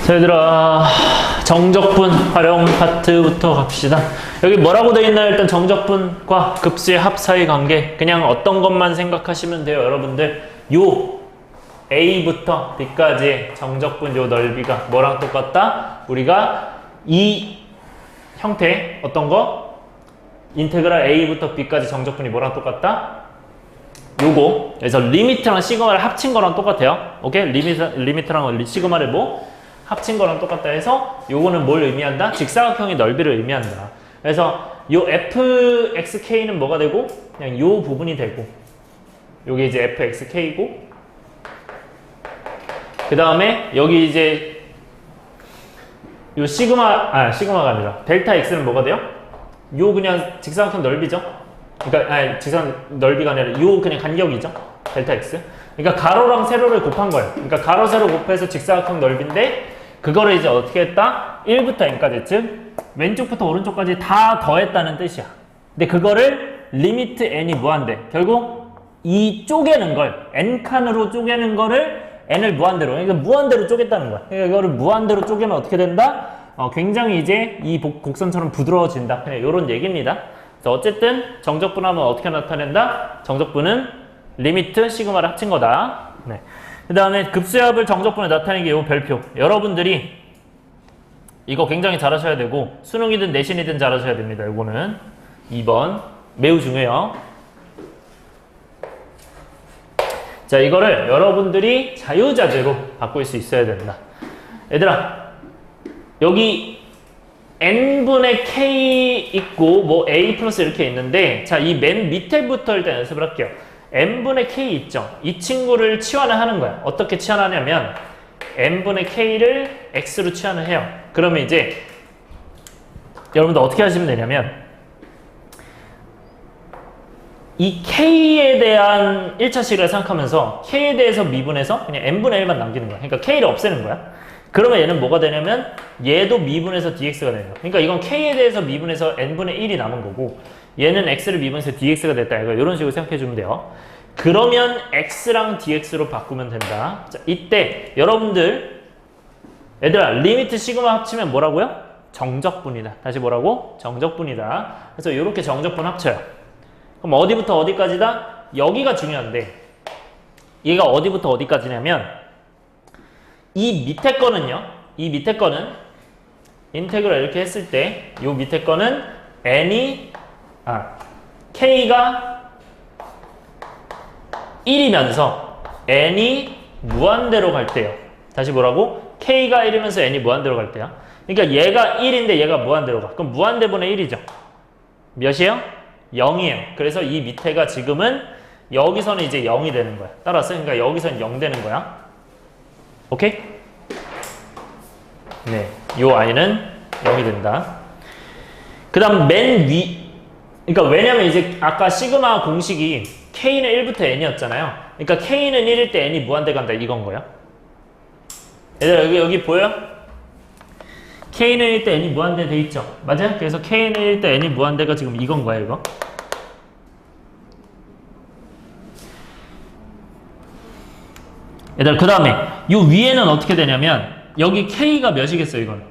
자, 얘들아, 정적분 활용 파트부터 갑시다. 여기 뭐라고 되어 있나요? 일단 정적분과 급수의 합 사이 관계, 그냥 어떤 것만 생각하시면 돼요, 여러분들. 요 A부터 B까지 정적분 요 넓이가 뭐랑 똑같다? 우리가 이 형태 어떤 거? 인테그랄 A부터 B까지 정적분이 뭐랑 똑같다? 요거. 그래서 리미트랑 시그마를 합친 거랑 똑같아요. 오케이? 리미트랑 시그마를 뭐? 합친 거랑 똑같다 해서 요거는 뭘 의미한다? 직사각형의 넓이를 의미한다. 그래서 요 fxk는 뭐가 되고? 그냥 요 부분이 되고, 요게 이제 fxk고, 그 다음에 여기 이제 요 시그마가 아니라 델타 x는 뭐가 돼요? 요 그냥 직사각형 넓이죠. 그러니까 아니 직사각형 넓이가 아니라 요 그냥 간격이죠. 델타 x. 그러니까 가로랑 세로를 곱한 거예요. 그러니까 가로 세로 곱해서 직사각형 넓이인데, 그거를 이제 어떻게 했다? 1부터 n까지, 즉 왼쪽부터 오른쪽까지 다 더했다는 뜻이야. 근데 그거를 리미트 n이 무한대. 결국 이 쪼개는 걸, n칸으로 쪼개는 거를 n을 무한대로, 그러니까 무한대로 쪼갰다는 거야. 그러니까 이거를 무한대로 쪼개면 어떻게 된다? 굉장히 이제 이 곡선처럼 부드러워진다. 그냥 이런 얘기입니다. 그래서 어쨌든 정적분하면 어떻게 나타낸다? 정적분은 리미트 시그마를 합친 거다. 네. 그 다음에 급수합을 정적분에 나타내기 요 별표. 여러분들이 이거 굉장히 잘하셔야 되고, 수능이든 내신이든 잘하셔야 됩니다. 요거는 2번 매우 중요해요. 자, 이거를 여러분들이 자유자재로 바꿀 수 있어야 된다. 얘들아, 여기 n분의 k 있고 뭐 a 플러스 이렇게 있는데, 자, 이 맨 밑에부터 일단 연습을 할게요. n분의 k 있죠? 이 친구를 치환을 하는 거야. 어떻게 치환하냐면 n분의 k를 x로 치환을 해요. 그러면 이제 여러분들 어떻게 하시면 되냐면, 이 k에 대한 1차식을 생각하면서 k에 대해서 미분해서 그냥 n분의 1만 남기는 거야. 그러니까 k를 없애는 거야. 그러면 얘는 뭐가 되냐면 얘도 미분해서 dx가 되는 거야. 그러니까 이건 k에 대해서 미분해서 n분의 1이 남은 거고, 얘는 x를 미분해서 dx가 됐다. 이런 식으로 생각해 주면 돼요. 그러면 x랑 dx로 바꾸면 된다. 자, 이때 여러분들 얘들아, 리미트 시그마 합치면 뭐라고요? 정적분이다. 다시 뭐라고? 정적분이다. 그래서 이렇게 정적분 합쳐요. 그럼 어디부터 어디까지다? 여기가 중요한데, 얘가 어디부터 어디까지냐면 이 밑에 거는요, 이 밑에 거는 인테그럴 이렇게 했을 때 이 밑에 거는 k가 1이면서 n이 무한대로 갈 때요. 다시 뭐라고? k가 1이면서 n이 무한대로 갈 때야. 그러니까 얘가 1인데 얘가 무한대로 가. 그럼 무한대분의 1이죠. 몇이에요? 0이에요. 그래서 이 밑에가 지금은 여기서는 이제 0이 되는 거야. 따라서 그러니까 여기서는 0 되는 거야. 오케이? 네, 요 i는 0이 된다. 그 다음 맨 위, 그러니까 왜냐면 이제 아까 시그마 공식이 k는 1부터 n이었잖아요. 그러니까 k는 1일 때 n이 무한대 간다, 이건 거야. 얘들아, 여기 보여? k는 1일 때 n이 무한대 돼 있죠? 맞아요? 그래서 k는 1일 때 n이 무한대가 지금 이건 거야, 이거. 얘들아, 그 다음에 요 위에는 어떻게 되냐면 여기 k가 몇이겠어요, 이건?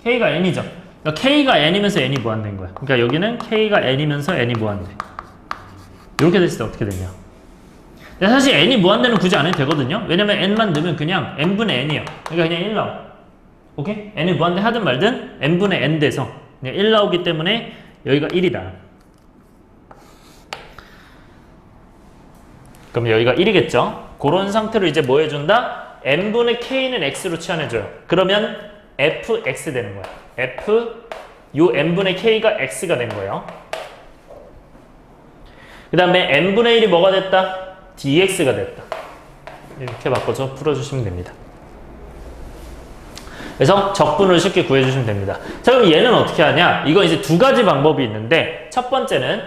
k가 n이죠. 그러니까 k가 n이면서 n이 무한대인 거야. 그러니까 여기는 k가 n이면서 n이 무한대. 이렇게 됐을 때 어떻게 되냐? 사실 n이 무한대는 굳이 안 해도 되거든요. 왜냐면 n만 넣으면 그냥 n분의 n이에요. 그러니까 그냥 1 나와. 오케이? n이 무한대 하든 말든 n분의 n 돼서 그냥 1 나오기 때문에 여기가 1이다. 그럼 여기가 1이겠죠? 그런 상태로 이제 뭐 해준다? n분의 k는 x로 치환해줘요. 그러면 fx 되는 거야. 요 n분의 k가 x가 된 거예요. 그 다음에 n분의 1이 뭐가 됐다? dx가 됐다. 이렇게 바꿔서 풀어주시면 됩니다. 그래서 적분을 쉽게 구해주시면 됩니다. 자, 그럼 얘는 어떻게 하냐? 이건 이제 두 가지 방법이 있는데, 첫 번째는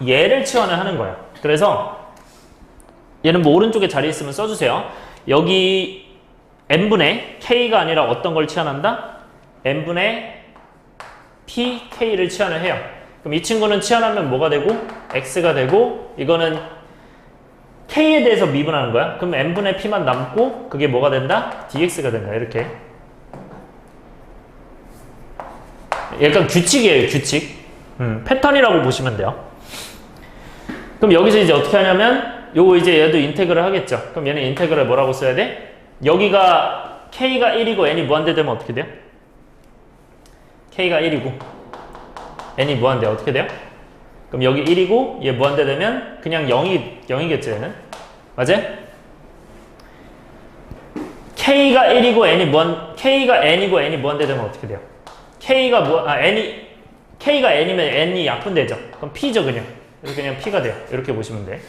얘를 치환을 하는 거야. 그래서 얘는 뭐 오른쪽에 자리 있으면 써주세요. 여기 n분의 k가 아니라 어떤 걸 치환한다? n분의 pk를 치환을 해요. 그럼 이 친구는 치환하면 뭐가 되고? x가 되고, 이거는 k에 대해서 미분하는 거야. 그럼 n분의 p만 남고 그게 뭐가 된다? dx가 된다. 이렇게. 약간 규칙이에요, 규칙. 패턴이라고 보시면 돼요. 그럼 여기서 이제 어떻게 하냐면 요거 이제 얘도 인테그럴 하겠죠. 그럼 얘는 인테그럴 뭐라고 써야 돼? 여기가 k가 1이고 n이 무한대 되면 어떻게 돼요? k가 1이고 n이 무한대 어떻게 돼요? 그럼 여기 1이고 얘 무한대 되면 그냥 0이겠죠, 얘는? 맞아요? k가 1이고 k가 n이고 n이 무한대 되면 어떻게 돼요? k가 n이면 n이 약분되죠. 그럼 p죠, 그냥. 그래서 그냥 p가 돼요. 이렇게 보시면 돼.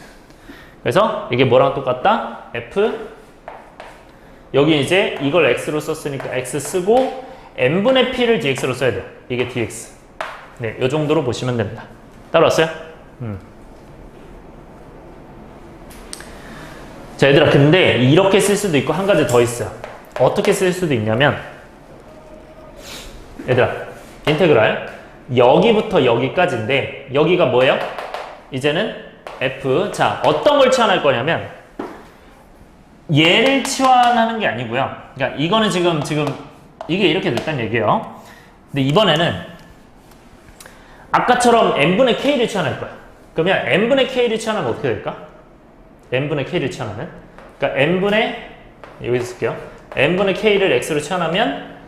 그래서 이게 뭐랑 똑같다? f 여기 이제 이걸 x로 썼으니까 x 쓰고 n분의 p를 dx로 써야 돼요. 이게 dx. 네, 이 정도로 보시면 됩니다. 따라왔어요? 자, 얘들아, 근데 이렇게 쓸 수도 있고 한 가지 더 있어요. 어떻게 쓸 수도 있냐면 얘들아, 인테그랄 여기부터 여기까지인데 여기가 뭐예요? 이제는 f. 자, 어떤 걸 치환할 거냐면 얘를 치환하는 게 아니고요. 그러니까 이거는 지금 이게 이렇게 됐다는 얘기예요. 근데 이번에는 아까처럼 n분의 k를 치환할 거야. 그러면 n분의 k를 치환하면 어떻게 될까? n분의 k를 치환하면 그러니까 n분의 여기서 쓸게요. n분의 k를 x로 치환하면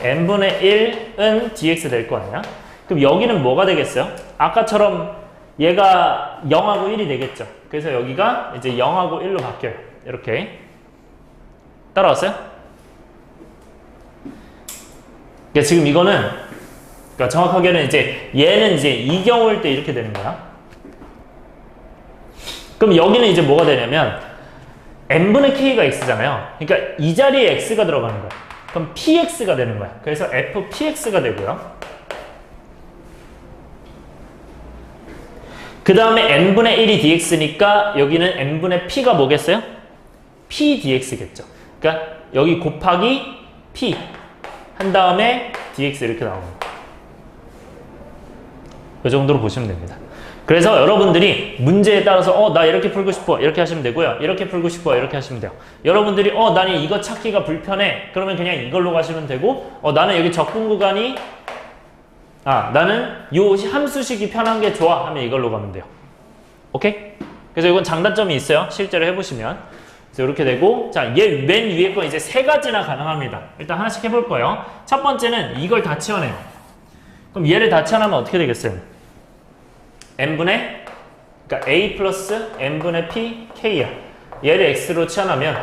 n분의 1은 dx 될 거 아니야? 그럼 여기는 뭐가 되겠어요? 아까처럼 얘가 0하고 1이 되겠죠. 그래서 여기가 이제 0하고 1로 바뀌어요. 이렇게. 따라왔어요? 그러니까 지금 이거는 그러니까 정확하게는 이제 얘는 이제 이 경우일 때 이렇게 되는 거야. 그럼 여기는 이제 뭐가 되냐면 n분의 k가 x잖아요. 그러니까 이 자리에 x가 들어가는 거야. 그럼 px가 되는 거야. 그래서 fpx가 되고요. 그 다음에 n분의 1이 dx니까 여기는 n분의 p가 뭐겠어요? p dx겠죠. 그러니까 여기 곱하기 p 한 다음에 dx 이렇게 나오는 거예요. 이 정도로 보시면 됩니다. 그래서 여러분들이 문제에 따라서 나 이렇게 풀고 싶어 이렇게 하시면 되고요. 이렇게 풀고 싶어 이렇게 하시면 돼요. 여러분들이 나는 이거 찾기가 불편해 그러면 그냥 이걸로 가시면 되고 나는 여기 적분 구간이 나는 요 함수식이 편한 게 좋아 하면 이걸로 가면 돼요. 오케이? 그래서 이건 장단점이 있어요. 실제로 해보시면. 그래서 이렇게 되고 얘 맨 위에 거 이제 세 가지나 가능합니다. 일단 하나씩 해볼 거예요. 첫 번째는 이걸 다 치워내요. 그럼 얘를 다 치워내면 어떻게 되겠어요? n분의 그러니까 a 플러스 n분의 p k야. 얘를 x로 치환하면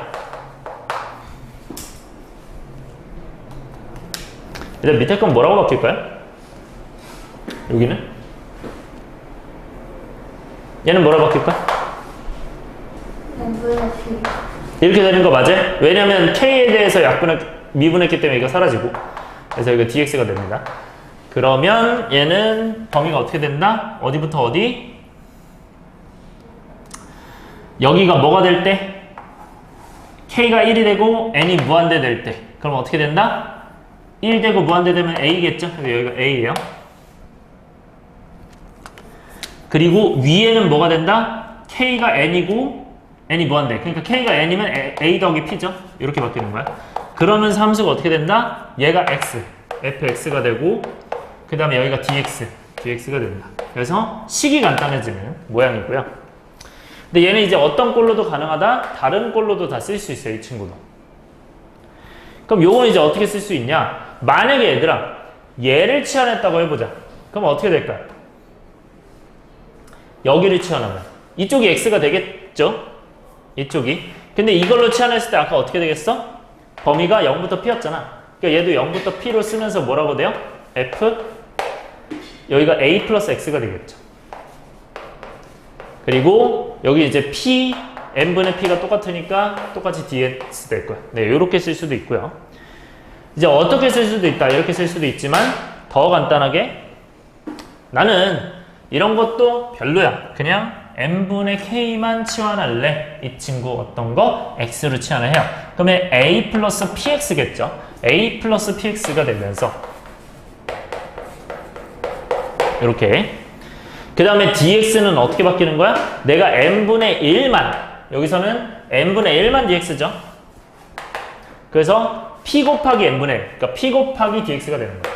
일단 밑에 건 뭐라고 바뀔까요? 여기는? 얘는 뭐라고 바뀔까? n분의 p. 이렇게 되는 거 맞아요? 왜냐면 k에 대해서 미분했기 때문에 이거 사라지고 그래서 이거 dx가 됩니다. 그러면 얘는 범위가 어떻게 된다? 어디부터 어디? 여기가 뭐가 될 때? k가 1이 되고 n이 무한대 될 때. 그럼 어떻게 된다? 1 되고 무한대 되면 a겠죠? 그래서 여기가 a예요. 그리고 위에는 뭐가 된다? k가 n이고 n이 무한대. 그러니까 k가 n이면 a 더하기 p죠? 이렇게 바뀌는 거야. 그러면서 함수가 어떻게 된다? 얘가 x, fx가 되고 그 다음에 여기가 dx가 된다. 그래서 식이 간단해지는 모양이고요. 근데 얘는 이제 어떤 꼴로도 가능하다? 다른 꼴로도 다 쓸 수 있어요, 이 친구도. 그럼 요건 이제 어떻게 쓸 수 있냐? 만약에 얘들아, 얘를 치환했다고 해보자. 그럼 어떻게 될까요? 여기를 치환하면. 이쪽이 x가 되겠죠? 이쪽이. 근데 이걸로 치환했을 때 아까 어떻게 되겠어? 범위가 0부터 p였잖아. 그러니까 얘도 0부터 p로 쓰면서 뭐라고 돼요? f 여기가 a 플러스 x가 되겠죠. 그리고 여기 이제 p, n분의 p가 똑같으니까 똑같이 dx 될 거야. 네, 이렇게 쓸 수도 있고요. 이제 어떻게 쓸 수도 있다. 이렇게 쓸 수도 있지만 더 간단하게 나는 이런 것도 별로야. 그냥 n분의 k만 치환할래. 이 친구 어떤 거? x로 치환을 해요. 그러면 a 플러스 px겠죠. a 플러스 px가 되면서 이렇게. 그 다음에 dx는 어떻게 바뀌는 거야? 내가 n분의 1만 여기서는 n분의 1만 dx죠. 그래서 p 곱하기 n분의 1 그러니까 p 곱하기 dx가 되는 거야.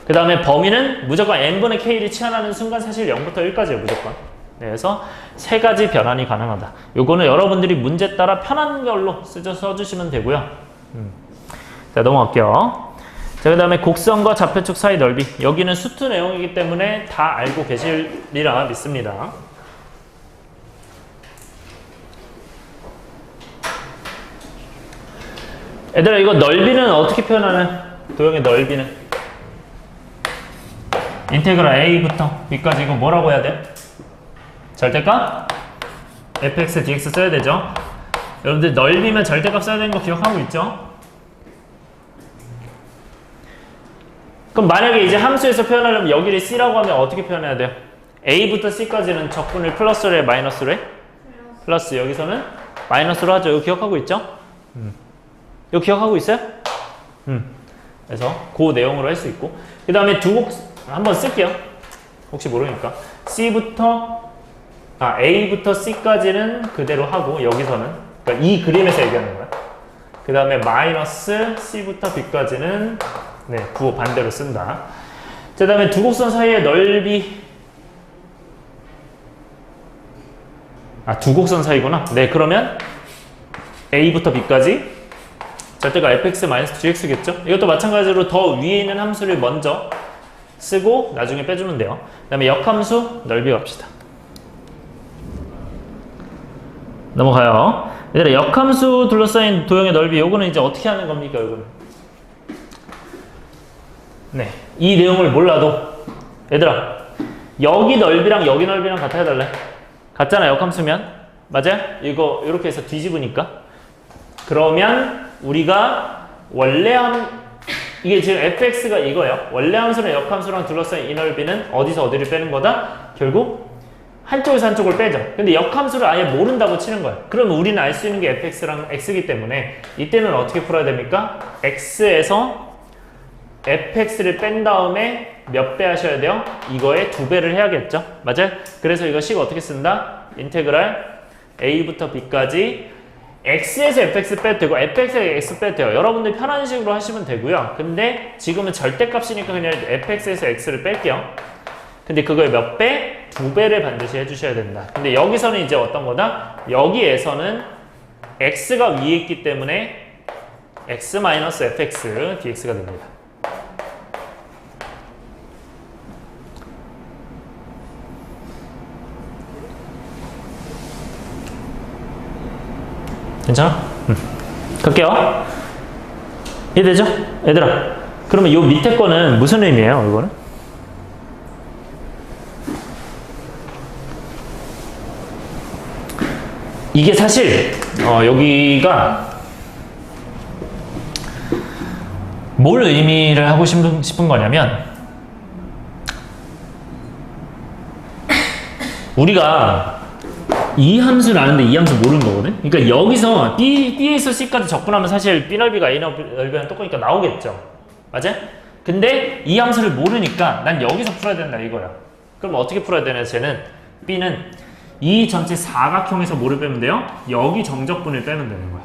그 다음에 범위는 무조건 n분의 k를 치환하는 순간 사실 0부터 1까지예요, 무조건. 네, 그래서 세 가지 변환이 가능하다. 요거는 여러분들이 문제 따라 편한 걸로 써주시면 되고요. 자, 넘어갈게요. 자, 그 다음에 곡선과 좌표축 사이 넓이. 여기는 수트 내용이기 때문에 다 알고 계시리라 믿습니다. 얘들아, 이거 넓이는 어떻게 표현하는? 도형의 넓이는 인테그랄 a부터 b까지 이거 뭐라고 해야 돼? 절대값? fx, dx 써야 되죠? 여러분들 넓이면 절대값 써야 되는 거 기억하고 있죠? 그럼 만약에 이제 함수에서 표현하려면 여기를 c라고 하면 어떻게 표현해야 돼요? a부터 c까지는 적분을 플러스로 해, 마이너스로 해? 플러스. 여기서는 마이너스로 하죠. 이거 기억하고 있죠? 이거 기억하고 있어요? 그래서 그 내용으로 할 수 있고, 그 다음에 두 곡 한번 쓸게요. 혹시 모르니까. A부터 C까지는 그대로 하고, 여기서는 그러니까 이 그림에서 얘기하는 거야. 그 다음에 마이너스 C부터 B까지는 네, 부호 반대로 쓴다. 그 다음에 두 곡선 사이의 넓이, 두 곡선 사이구나. 네, 그러면 A부터 B까지 절대가 fx-gx겠죠? 이것도 마찬가지로 더 위에 있는 함수를 먼저 쓰고 나중에 빼주면 돼요. 그 다음에 역함수 넓이 갑시다. 넘어가요. 얘들아, 역함수 둘러싸인 도형의 넓이, 요거는 이제 어떻게 하는 겁니까, 요거는? 네, 이 내용을 몰라도 얘들아, 여기 넓이랑 여기 넓이랑 같아 해달래. 같잖아, 역함수면. 맞아요? 이거 이렇게 해서 뒤집으니까. 그러면 우리가 이게 지금 fx가 이거예요. 원래 함수랑 역함수랑 둘러싸인 이 넓이는 어디서 어디를 빼는 거다? 결국 한쪽에서 한쪽을 빼죠. 근데 역함수를 아예 모른다고 치는 거예요. 그러면 우리는 알 수 있는 게 fx랑 x이기 때문에 이때는 어떻게 풀어야 됩니까? x에서 fx를 뺀 다음에 몇 배 하셔야 돼요? 이거에 2배를 해야겠죠? 맞아요? 그래서 이거 식 어떻게 쓴다? 인테그랄 a부터 b까지 x에서 fx 빼도 되고 fx에서 x 빼도 돼요. 여러분들 편한 식으로 하시면 되고요. 근데 지금은 절대값이니까 그냥 fx에서 x를 뺄게요. 근데 그거에 몇 배? 2배를 반드시 해주셔야 된다. 근데 여기서는 이제 어떤 거다? 여기에서는 x가 위에 있기 때문에 x-fx dx가 됩니다. 괜찮아? 갈게요. 이해되죠? 얘들아, 그러면 요 밑에 거는 무슨 의미예요, 이거는? 이게 사실 여기가 뭘 의미를 하고 싶은 거냐면, 우리가 이 함수를 아는데 이 함수 모르는 거거든? 그러니까 여기서 B에서 C까지 적분하면 사실 B 넓이가 A 넓이랑 똑같으니까 나오겠죠? 맞아? 근데 이 함수를 모르니까 난 여기서 풀어야 된다 이거야. 그럼 어떻게 풀어야 되냐, 쟤는? B는 이 전체 사각형에서 뭐를 빼면 돼요? 여기 정적분을 빼면 되는 거야.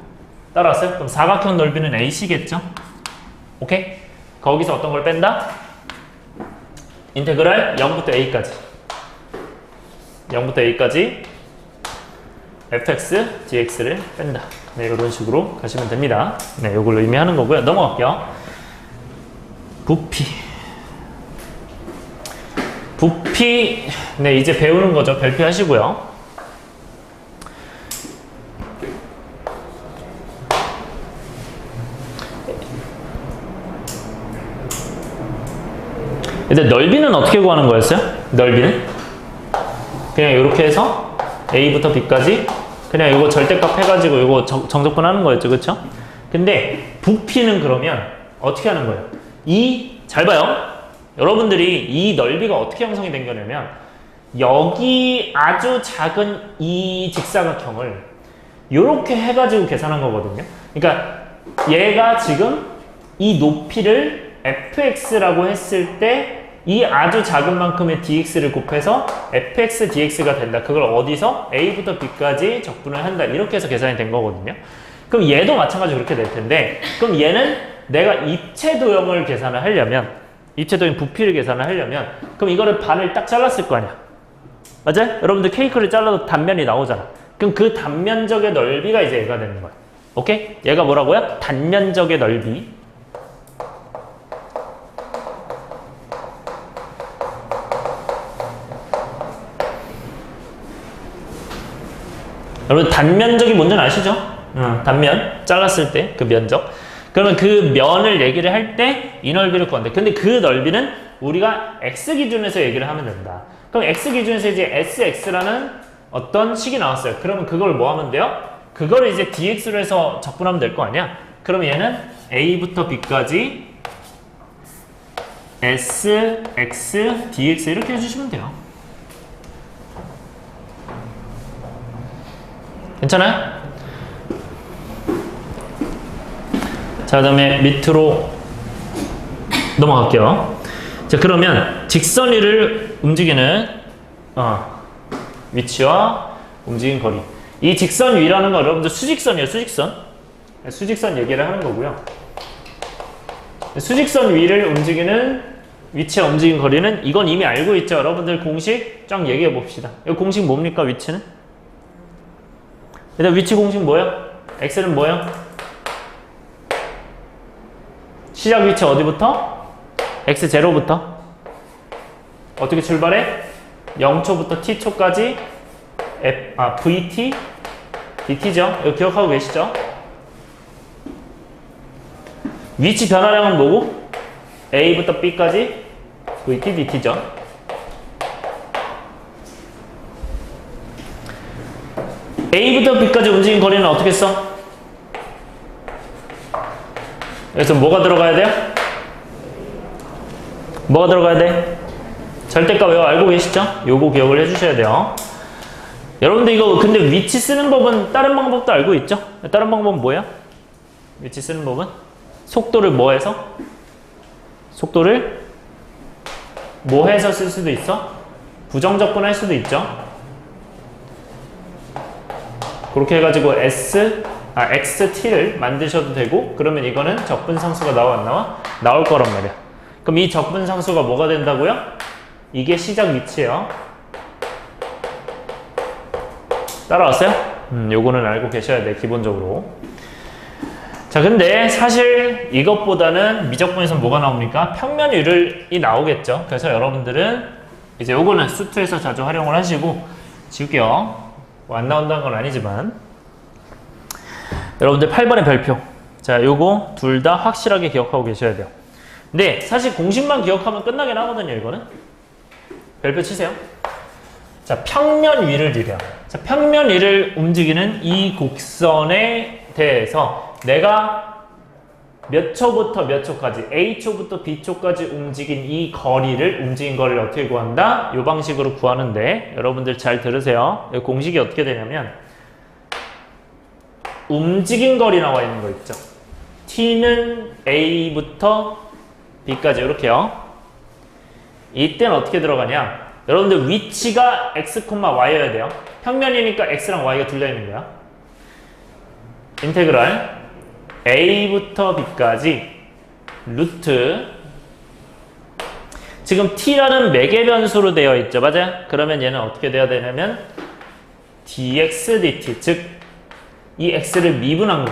따라왔어요? 그럼 사각형 넓이는 AC겠죠? 오케이? 거기서 어떤 걸 뺀다? 인테그랄 0부터 A까지. 0부터 A까지 fx, dx를 뺀다. 네, 이런 식으로 가시면 됩니다. 네, 이걸로 의미하는 거고요. 넘어갈게요. 부피. 네, 이제 배우는 거죠. 별표 하시고요. 이제 넓이는 어떻게 구하는 거였어요? 넓이는? 그냥 이렇게 해서 A부터 B까지 그냥 이거 절대값 해가지고 이거 정적분 하는 거였죠, 그쵸? 근데 부피는 그러면 어떻게 하는 거예요? 잘 봐요. 여러분들이 이 넓이가 어떻게 형성이 된 거냐면, 여기 아주 작은 이 직사각형을 이렇게 해가지고 계산한 거거든요. 그러니까 얘가 지금 이 높이를 fx라고 했을 때 이 아주 작은 만큼의 dx를 곱해서 fx dx가 된다. 그걸 어디서? a부터 b까지 적분을 한다. 이렇게 해서 계산이 된 거거든요. 그럼 얘도 마찬가지로 그렇게 될 텐데, 그럼 얘는 내가 입체 도형을 계산을 하려면 입체적인 부피를 계산을 하려면 그럼 이거를 반을 딱 잘랐을 거 아니야. 맞아요? 여러분들 케이크를 잘라도 단면이 나오잖아. 그럼 그 단면적의 넓이가 이제 얘가 되는 거야. 오케이? 얘가 뭐라고요? 단면적의 넓이. 여러분 단면적이 뭔지는 아시죠? 단면 잘랐을 때 그 면적. 그러면 그 면을 얘기를 할 때 이 넓이를 구한대. 근데 그 넓이는 우리가 x 기준에서 얘기를 하면 된다. 그럼 x 기준에서 이제 sx라는 어떤 식이 나왔어요. 그러면 그걸 뭐 하면 돼요? 그걸 이제 dx로 해서 적분하면 될 거 아니야? 그럼 얘는 a부터 b까지 s, x, dx 이렇게 해주시면 돼요. 괜찮아요? 자, 그 다음에 밑으로 넘어갈게요. 자, 그러면 직선 위를 움직이는 위치와 움직인 거리. 이 직선 위라는 거 여러분들 수직선이에요. 수직선 얘기를 하는 거고요. 수직선 위를 움직이는 위치와 움직인 거리는 이건 이미 알고 있죠. 여러분들 공식 쫙 얘기해 봅시다. 이 공식 뭡니까? 위치는? 일단 위치 공식 뭐예요? x는 뭐예요? 시작 위치 어디부터? x0부터 어떻게 출발해? 0초부터 t초까지 vt dt죠. 이거 기억하고 계시죠? 위치 변화량은 뭐고? a부터 b까지 vt dt죠. a부터 b까지 움직인 거리는 어떻게 써? 여기서 뭐가 들어가야 돼요? 뭐가 들어가야 돼? 절대값 외워 알고 계시죠? 요거 기억을 해주셔야 돼요. 여러분들 이거 근데 위치 쓰는 법은 다른 방법도 알고 있죠? 다른 방법은 뭐야? 위치 쓰는 법은? 속도를 뭐 해서? 속도를 뭐 해서 쓸 수도 있어? 부정적분 할 수도 있죠? 그렇게 해가지고 xt를 만드셔도 되고 그러면 이거는 적분상수가 나와 안 나와? 나올 거란 말이야. 그럼 이 적분상수가 뭐가 된다고요? 이게 시작 위치예요. 따라왔어요? 요거는 알고 계셔야 돼 기본적으로. 자 근데 사실 이것보다는 미적분에서 뭐가 나옵니까? 평면위이 나오겠죠. 그래서 여러분들은 이제 요거는 수트에서 자주 활용을 하시고 지울게요. 뭐 안 나온다는 건 아니지만 여러분들 8번의 별표. 자, 요거 둘 다 확실하게 기억하고 계셔야 돼요. 근데 사실 공식만 기억하면 끝나긴 하거든요, 이거는. 별표 치세요. 자, 평면 위를 이래요. 자, 평면 위를 움직이는 이 곡선에 대해서 내가 몇 초부터 몇 초까지, A초부터 B초까지 움직인 거리를 어떻게 구한다? 이 방식으로 구하는데 여러분들 잘 들으세요. 이 공식이 어떻게 되냐면 움직인 거리 나와 있는 거 있죠. T는 A부터 B까지 이렇게요. 이때는 어떻게 들어가냐? 여러분들 위치가 X, Y여야 돼요. 평면이니까 X랑 Y가 둘 다 있는 거야. 인테그랄 A부터 B까지 루트 지금 T라는 매개 변수로 되어 있죠. 맞아요? 그러면 얘는 어떻게 돼야 되냐면 dx dt 즉 이 x를 미분한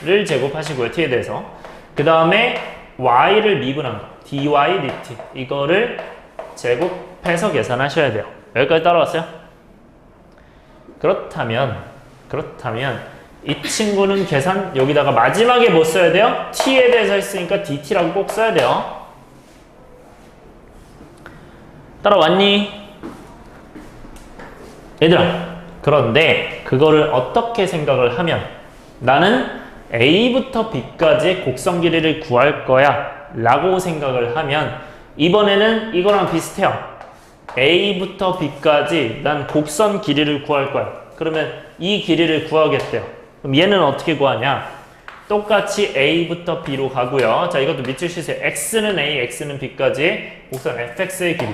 거를 제곱하시고요. t에 대해서 그 다음에 y를 미분한 거 dy dt 이거를 제곱해서 계산하셔야 돼요. 여기까지 따라왔어요? 그렇다면 이 친구는 계산 여기다가 마지막에 뭐 써야 돼요? t에 대해서 했으니까 dt라고 꼭 써야 돼요. 따라왔니? 얘들아, 그런데 그거를 어떻게 생각을 하면 나는 A부터 B까지의 곡선 길이를 구할 거야 라고 생각을 하면 이번에는 이거랑 비슷해요. A부터 B까지 난 곡선 길이를 구할 거야. 그러면 이 길이를 구하겠대요. 그럼 얘는 어떻게 구하냐? 똑같이 A부터 B로 가고요. 자, 이것도 밑줄 치세요. X는 A, X는 B까지의 곡선 fx의 길이.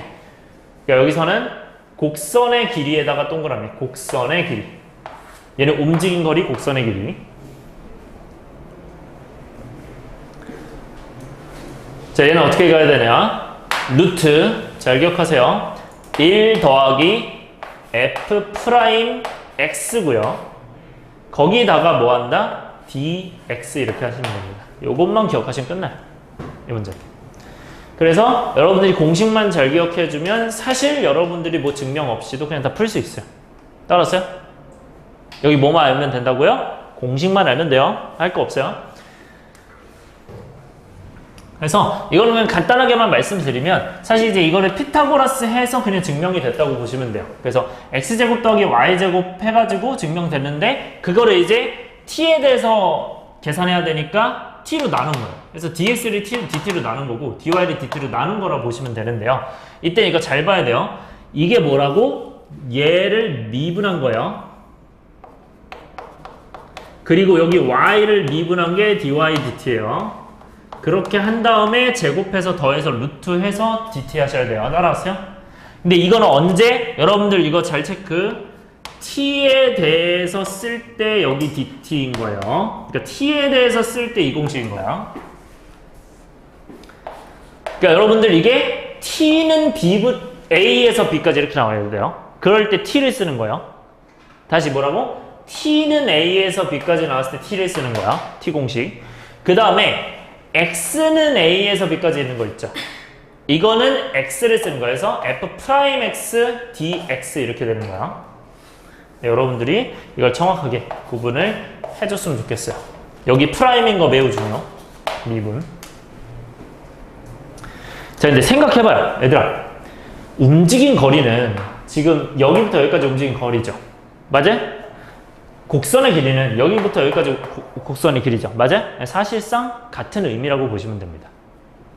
그러니까 여기서는 곡선의 길이에다가 동그라미. 곡선의 길이. 얘는 움직인 거리, 곡선의 길이. 자, 얘는 어떻게 가야 되냐? 루트 잘 기억하세요. 1 더하기 f 프라임 x고요. 거기다가 뭐 한다? dx 이렇게 하시면 됩니다. 요것만 기억하시면 끝나요. 이 문제. 그래서 여러분들이 공식만 잘 기억해주면 사실 여러분들이 뭐 증명 없이도 그냥 다 풀 수 있어요. 따라왔어요? 여기 뭐만 알면 된다고요? 공식만 알면 돼요. 할 거 없어요. 그래서 이거는 그냥 간단하게만 말씀드리면 사실 이제 이거를 피타고라스 해서 그냥 증명이 됐다고 보시면 돼요. 그래서 x제곱 더하기 y제곱 해가지고 증명됐는데 그거를 이제 t에 대해서 계산해야 되니까 t로 나눈 거예요. 그래서 dx를 dt로 나눈 거고 dy를 dt로 나눈 거라 보시면 되는데요. 이때 이거 잘 봐야 돼요. 이게 뭐라고? 얘를 미분한 거예요. 그리고 여기 y를 미분한 게 dy dt예요. 그렇게 한 다음에 제곱해서 더해서 루트해서 dt 하셔야 돼요. 따라왔어요? 근데 이거는 언제? 여러분들 이거 잘 체크. t에 대해서 쓸 때 여기 dt인 거예요. 그러니까 t에 대해서 쓸 때 이 공식인 거야. 그러니까 여러분들 이게 t는 a에서 b까지 이렇게 나와야 돼요. 그럴 때 t를 쓰는 거예요. 다시 뭐라고? t는 a에서 b까지 나왔을 때 t를 쓰는 거야. t 공식. 그 다음에 x는 a에서 b까지 있는 거 있죠. 이거는 x를 쓰는 거예요. 그래서 f'x dx 이렇게 되는 거야. 네, 여러분들이 이걸 정확하게 구분을 해줬으면 좋겠어요. 여기 프라임인 거 매우 중요. 미분. 자, 근데 생각해봐요. 얘들아. 움직인 거리는 지금 여기부터 여기까지 움직인 거리죠. 맞아요? 곡선의 길이는 여기부터 여기까지 곡선의 길이죠. 맞아요? 사실상 같은 의미라고 보시면 됩니다.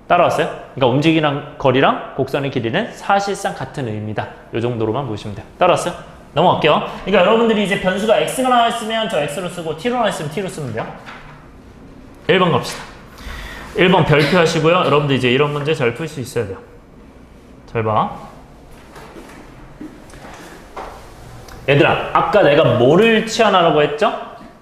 따라왔어요? 그러니까 움직이는 거리랑 곡선의 길이는 사실상 같은 의미다. 이 정도로만 보시면 돼요. 따라왔어요? 넘어갈게요. 그러니까 여러분들이 이제 변수가 x가 나와 있으면 저 x로 쓰고 t로 나와 있으면 t로 쓰면 돼요. 1번 갑시다. 1번 별표 하시고요. 여러분들 이제 이런 문제 잘 풀 수 있어야 돼요. 잘 봐. 얘들아, 아까 내가 뭐를 치환하라고 했죠?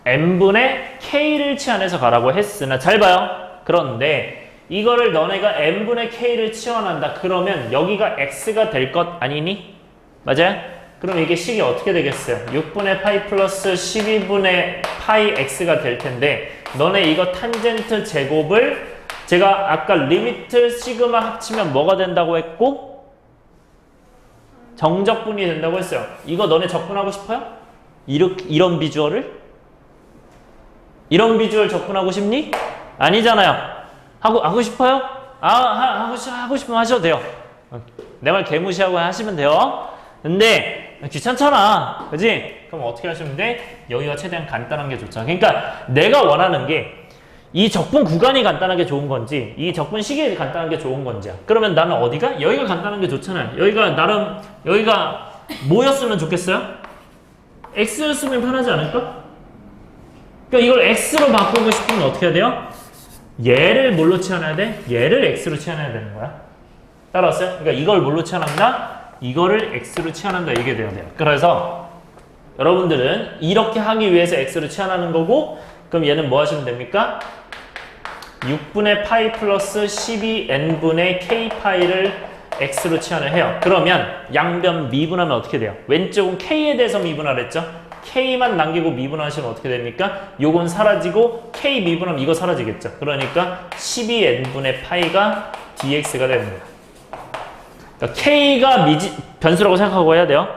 n분의 k를 치환해서 가라고 했으나 잘 봐요. 그런데 이거를 너네가 n분의 k를 치환한다. 그러면 여기가 x가 될 것 아니니? 맞아요? 그럼 이게 식이 어떻게 되겠어요? 6분의 파이 플러스 12분의 파이 x가 될 텐데 너네 이거 탄젠트 제곱을 제가 아까 리미트 시그마 합치면 뭐가 된다고 했고 정적분이 된다고 했어요. 이거 너네 적분하고 싶어요? 이런 비주얼을? 이런 비주얼 적분하고 싶니? 아니잖아요. 하고 싶어요? 하고 싶으면 하셔도 돼요. 내 말 개무시하고 하시면 돼요. 근데 귀찮잖아. 그지? 그럼 어떻게 하시면 돼? 여기가 최대한 간단한 게 좋죠. 그러니까 내가 원하는 게 이 적분 구간이 간단하게 좋은 건지 이 적분 시기가 간단한 게 좋은 건지야. 그러면 나는 어디가? 여기가 간단한 게 좋잖아요. 여기가 나름 여기가 뭐였으면 좋겠어요? x였으면 편하지 않을까? 그러니까 이걸 x로 바꾸고 싶으면 어떻게 해야 돼요? 얘를 뭘로 치환해야 돼? 얘를 x로 치환해야 되는 거야. 따라왔어요? 그러니까 이걸 뭘로 치환한다? 이거를 x로 치환한다. 이게 돼야 돼요. 그래서 여러분들은 이렇게 하기 위해서 x로 치환하는 거고 그럼 얘는 뭐 하시면 됩니까? 6분의 파이 플러스 12n분의 k파이를 x로 치환을 해요. 그러면 양변 미분하면 어떻게 돼요? 왼쪽은 k에 대해서 미분하랬죠? k만 남기고 미분하시면 어떻게 됩니까? 요건 사라지고 k 미분하면 이거 사라지겠죠? 그러니까 12n분의 파이가 dx가 됩니다. 그러니까 k가 변수라고 생각하고 해야 돼요.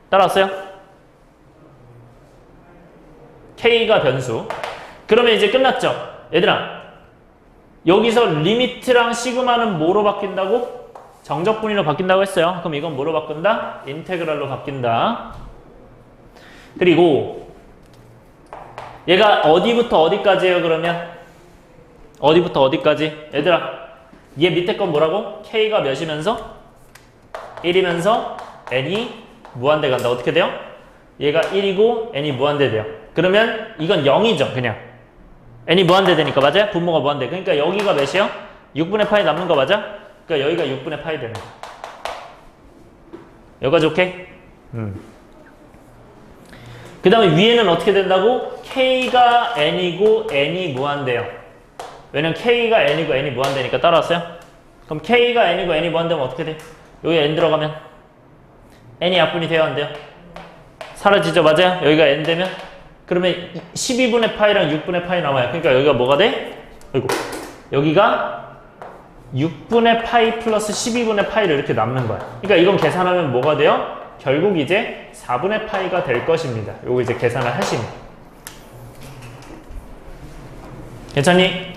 따라왔어요? k가 변수. 그러면 이제 끝났죠? 얘들아 여기서 리미트랑 시그마는 뭐로 바뀐다고? 정적분위로 바뀐다고 했어요. 그럼 이건 뭐로 바꾼다? 인테그랄로 바뀐다. 그리고 얘가 어디부터 어디까지예요? 그러면 어디부터 어디까지? 얘들아 얘 밑에 건 뭐라고? k가 몇이면서? 1이면서 n이 무한대 간다. 어떻게 돼요? 얘가 1이고 n이 무한대 돼요. 그러면 이건 0이죠. 그냥 n이 무한대 되니까 맞아요? 분모가 무한대. 그러니까 여기가 몇이요? 6분의 파이 남는 거 맞아? 그러니까 여기가 6분의 파이 되는 거. 여기까지 오케이? 그 다음에 위에는 어떻게 된다고? k가 n이고 n이 무한대요. 왜냐면 k가 n이고 n이 무한대니까. 따라왔어요? 그럼 k가 n이고 n이 무한되면 어떻게 돼? 여기 n 들어가면 n이 약분이 돼야 안 돼요? 사라지죠, 맞아요? 여기가 n 되면? 그러면 12분의 파이랑 6분의 파이 남아요. 그러니까 여기가 뭐가 돼? 아이고, 여기가 6분의 파이 플러스 12분의 파이를 이렇게 남는 거야. 그러니까 이건 계산하면 뭐가 돼요? 결국 이제 4분의 파이가 될 것입니다. 요거 이제 계산을 하시면. 괜찮니?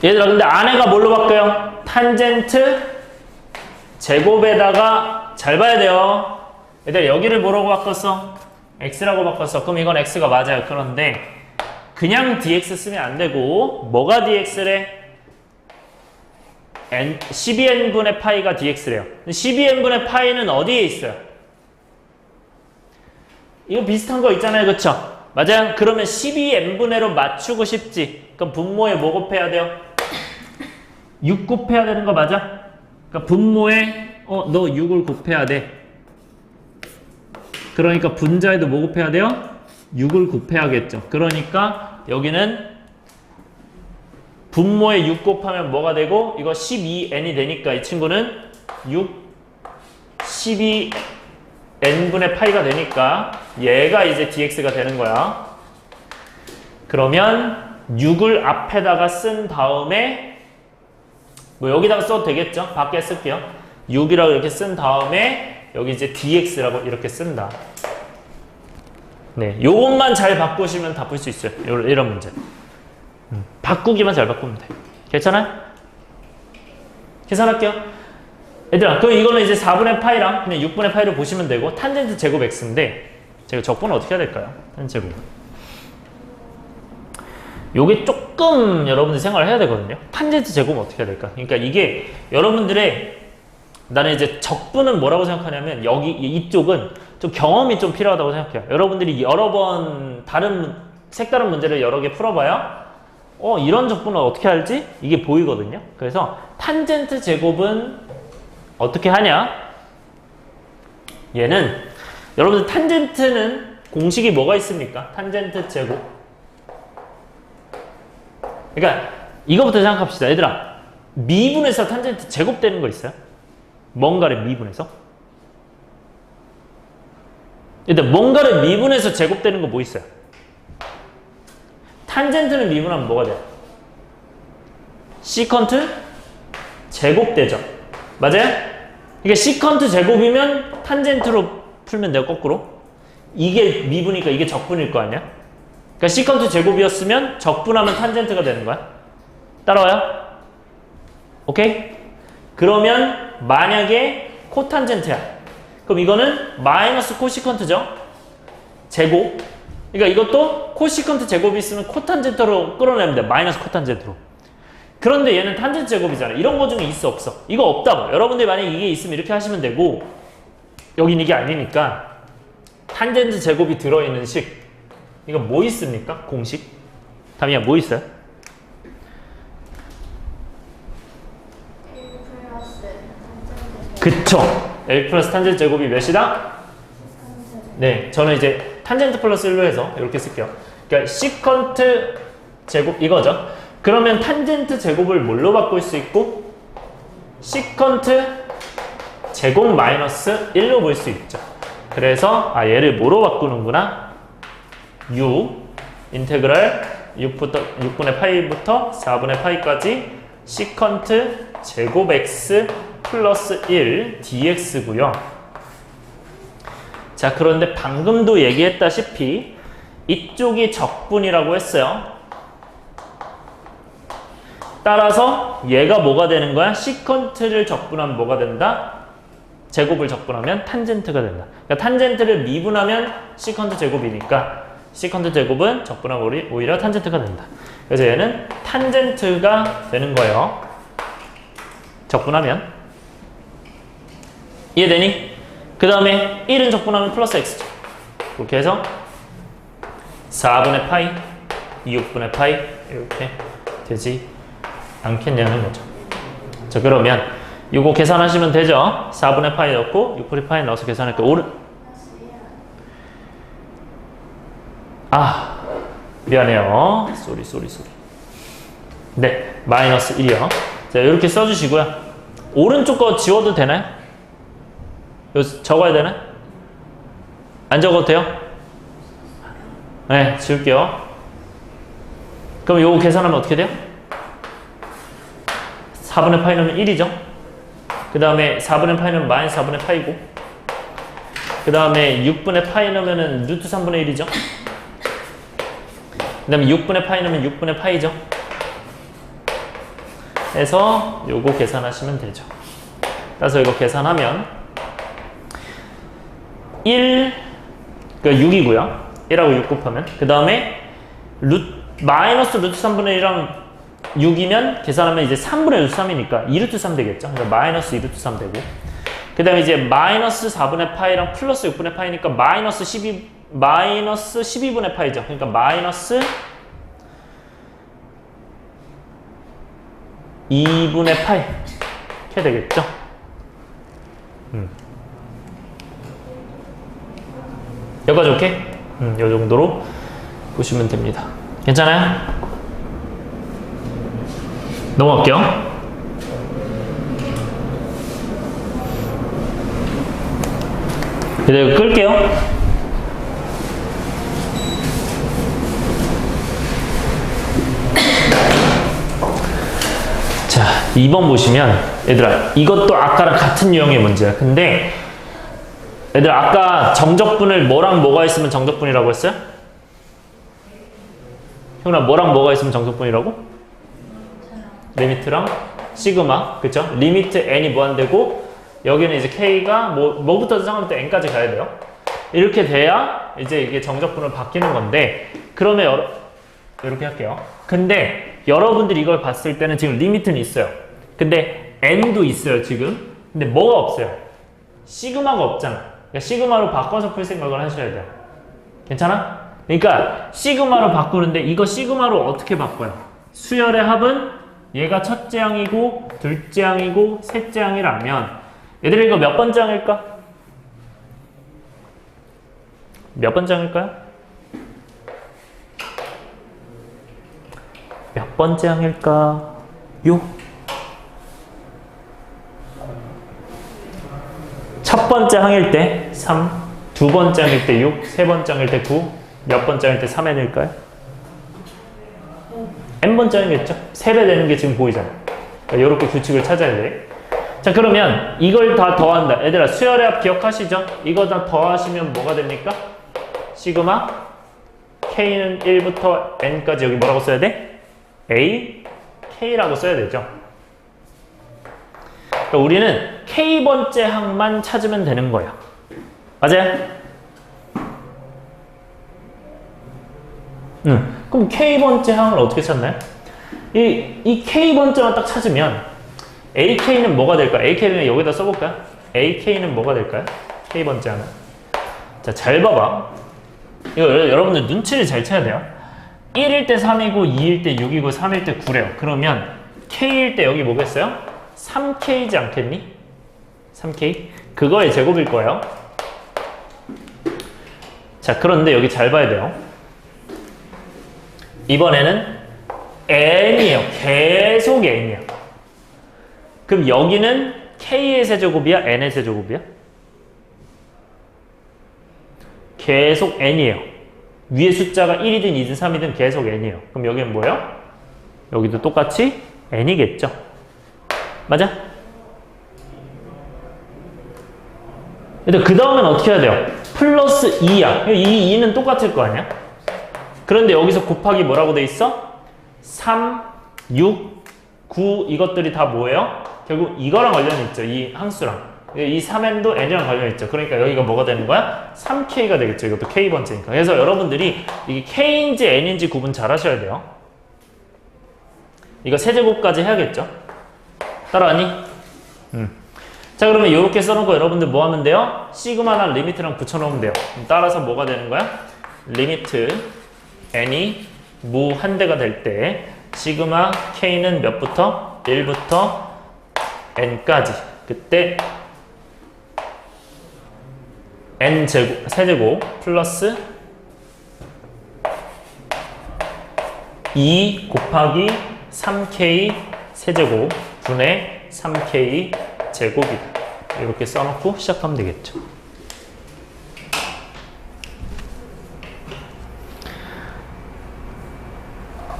얘들아, 근데 안에가 뭘로 바뀌어요? 탄젠트 제곱에다가 잘 봐야 돼요. 얘들아, 여기를 뭐라고 바꿨어? x라고 바꿨어. 그럼 이건 x가 맞아요. 그런데 그냥 dx 쓰면 안 되고 뭐가 dx래? 12n분의 파이가 dx래요. 12n분의 파이는 어디에 있어요? 이거 비슷한 거 있잖아요. 그쵸? 맞아요? 그러면 12n분의로 맞추고 싶지. 그럼 분모에 뭐 곱해야 돼요? 6 곱해야 되는 거 맞아? 그러니까 분모에 너 6을 곱해야 돼. 그러니까 분자에도 뭐 곱해야 돼요? 6을 곱해야겠죠. 그러니까 여기는 분모에 6 곱하면 뭐가 되고 이거 12n이 되니까 이 친구는 12n분의 파이가 되니까 얘가 이제 dx가 되는 거야. 그러면 6을 앞에다가 쓴 다음에 뭐 여기다가 써도 되겠죠? 밖에 쓸게요. 6이라고 이렇게 쓴 다음에 여기 이제 dx라고 이렇게 쓴다. 네, 요것만 잘 바꾸시면 다 풀 수 있어요. 이런 문제. 바꾸기만 잘 바꾸면 돼. 괜찮아요? 계산할게요. 얘들아, 그럼 이거는 이제 4분의 파이랑 그냥 6분의 파이를 보시면 되고 탄젠트 제곱 x인데 제가 적분은 어떻게 해야 될까요? 탄젠트 제곱. 요게 조금 여러분들 생각을 해야 되거든요. 탄젠트 제곱은 어떻게 해야 될까? 그러니까 이게 여러분들의 나는 이제 적분은 뭐라고 생각하냐면 여기 이쪽은 좀 경험이 좀 필요하다고 생각해요. 여러분들이 여러 번 색다른 문제를 여러 개 풀어봐야 이런 적분은 어떻게 할지 이게 보이거든요. 그래서 탄젠트 제곱은 어떻게 하냐? 얘는 여러분들 탄젠트는 공식이 뭐가 있습니까? 탄젠트 제곱. 그러니까 이거부터 생각합시다. 얘들아, 미분에서 탄젠트 제곱되는 거 있어요? 뭔가를 미분해서? 일단 뭔가를 미분해서 제곱되는 거 뭐 있어요? 탄젠트는 미분하면 뭐가 돼요? 시컨트 제곱되죠. 맞아요? 그러니까 시컨트 제곱이면 탄젠트로 풀면 돼요. 거꾸로. 이게 미분이니까 이게 적분일 거 아니야? 그러니까 시컨트 제곱이었으면 적분하면 탄젠트가 되는 거야. 따라와요? 오케이? 그러면 만약에 코탄젠트야. 그럼 이거는 마이너스 코시컨트죠? 제곱. 그러니까 이것도 코시컨트 제곱이 있으면 코탄젠트로 끌어내면 돼. 마이너스 코탄젠트로. 그런데 얘는 탄젠트 제곱이잖아. 이런 거 중에 있어 없어? 이거 없다고. 여러분들이 만약에 이게 있으면 이렇게 하시면 되고 여긴 이게 아니니까 탄젠트 제곱이 들어있는 식. 이거 뭐 있습니까? 공식? 다미야 뭐 있어요? 그쵸. L 플러스 탄젠트 제곱이 몇이다? 네, 저는 이제 탄젠트 플러스 1로 해서 이렇게 쓸게요. 그러니까 시컨트 제곱 이거죠. 그러면 탄젠트 제곱을 뭘로 바꿀 수 있고 시컨트 제곱 마이너스 1로 볼 수 있죠. 그래서 얘를 뭐로 바꾸는구나? 6 인테그랄 6분의 파이부터 4분의 파이까지 시컨트 제곱 x 플러스 1 dx고요. 자, 그런데 방금도 얘기했다시피 이쪽이 적분이라고 했어요. 따라서 얘가 뭐가 되는 거야? 시컨트를 적분하면 뭐가 된다? 제곱을 적분하면 탄젠트가 된다. 그러니까 탄젠트를 미분하면 시컨트 제곱이니까 시컨트 제곱은 적분하면 오히려 탄젠트가 된다. 그래서 얘는 탄젠트가 되는 거예요. 적분하면. 이해되니? 그 다음에 1은 적분하면 플러스 x죠. 그렇게 해서 4분의 파이, 6분의 파이 이렇게 되지 않겠냐는 거죠. 자, 그러면 이거 계산하시면 되죠? 4분의 파이 넣고 6분의 파이 넣어서 계산할게요. 미안해요. 쏘리. 네, 마이너스 1이요. 자, 이렇게 써주시고요. 오른쪽 거 지워도 되나요? 적어야 되나요? 안 적어도 돼요? 네, 지울게요. 그럼 요거 계산하면 어떻게 돼요? 4분의 파이 넣으면 1이죠. 그 다음에 4분의 파이 넣으면 마이너스 4분의 파이고, 그 다음에 6분의 파이 넣으면 루트 3분의 1이죠. 그 다음에 6분의 파이 넣으면 6분의 파이죠. 해서 요거 계산하시면 되죠. 그래서 이거 계산하면 1, 그러니까 6이고요. 1하고 6 곱하면. 그 다음에 마이너스 루트 3분의 1이랑 6이면 계산하면 이제 3분의 루트 3이니까 2루트 3 되겠죠. 그러니까 마이너스 2루트 3 되고. 그 다음에 이제 마이너스 4분의 파이랑 플러스 6분의 파이니까 마이너스 12분의 파이죠. 그러니까 마이너스 2분의 파이. 이렇게 되겠죠. 여기까지 오케이? 요 정도로 보시면 됩니다. 괜찮아요? 넘어갈게요. 이제 끌게요. 자, 2번 보시면 얘들아, 이것도 아까랑 같은 유형의 문제야. 근데 얘들아, 아까 정적분을 뭐랑 뭐가 있으면 정적분이라고 했어요? 형아, 뭐랑 뭐가 있으면 정적분이라고? 리미트랑 시그마, 그쵸? 리미트 n이 무한대고 여기는 이제 k가 뭐부터 상관부터 n까지 가야 돼요. 이렇게 돼야 이제 이게 정적분으로 바뀌는 건데, 그러면 이렇게 할게요. 근데 여러분들이 이걸 봤을 때는 지금 리미트는 있어요. 근데 n도 있어요, 지금. 근데 뭐가 없어요? 시그마가 없잖아. 그러니까 시그마로 바꿔서 풀 생각을 하셔야 돼요. 괜찮아? 그러니까 시그마로 바꾸는데 이거 시그마로 어떻게 바꿔요? 수열의 합은 얘가 첫째 항이고 둘째 항이고 셋째 항이라면 얘들아, 이거 몇 번째 항일까? 몇 번째 항일까요? 몇 번째 항일까? 첫 번째 항일 때 3, 두 번째 항일 때 6, 세 번째 항일 때 9, 몇 번째 항일 때 3n일까요? n번째 항이겠죠? 3배 되는 게 지금 보이잖아. 그러니까 이렇게 규칙을 찾아야 돼. 자, 그러면 이걸 다 더한다. 얘들아, 수열의 합 기억하시죠? 이거 다 더하시면 뭐가 됩니까? 시그마 k는 1부터 n까지 여기 뭐라고 써야 돼? a, k라고 써야 되죠. 그러니까 우리는 k번째 항만 찾으면 되는 거예요. 맞아요? 그럼 k번째 항을 어떻게 찾나요? 이 k번째만 딱 찾으면 ak는 뭐가 될까요? ak는 여기다 써볼까요? ak는 뭐가 될까요? k번째 항은. 자, 잘 봐봐. 이거 여러분들 눈치를 잘 채야 돼요. 1일 때 3이고 2일 때 6이고 3일 때 9래요. 그러면 k일 때 여기 뭐겠어요? 3k이지 않겠니? 3k? 그거의 제곱일 거예요. 자, 그런데 여기 잘 봐야 돼요. 이번에는 n이에요. 계속 n이에요. 그럼 여기는 k의 세제곱이야? n의 세제곱이야? 계속 n이에요. 위에 숫자가 1이든 2든 3이든 계속 n이에요. 그럼 여기는 뭐예요? 여기도 똑같이 n이겠죠. 맞아? 일단 그 다음엔 어떻게 해야 돼요? 플러스 2야. 이 2는 똑같을 거 아니야? 그런데 여기서 곱하기 뭐라고 돼 있어? 3, 6, 9 이것들이 다 뭐예요? 결국 이거랑 관련이 있죠. 이 항수랑. 이 3n도 n이랑 관련이 있죠. 그러니까 여기가 뭐가 되는 거야? 3k가 되겠죠. 이것도 k번째니까. 그래서 여러분들이 이게 k인지 n인지 구분 잘 하셔야 돼요. 이거 세제곱까지 해야겠죠. 따라하니? 자, 그러면 이렇게 써놓고 여러분들 뭐 하면 돼요? 시그마랑 리미트랑 붙여놓으면 돼요. 따라서 뭐가 되는 거야? 리미트 n이 무한대가 될 때 시그마 k는 몇부터? 1부터 n까지. 그때 n 제곱, 세제곱 플러스 2 곱하기 3k 세제곱 분의 3k 제곱이다. 이렇게 써놓고 시작하면 되겠죠.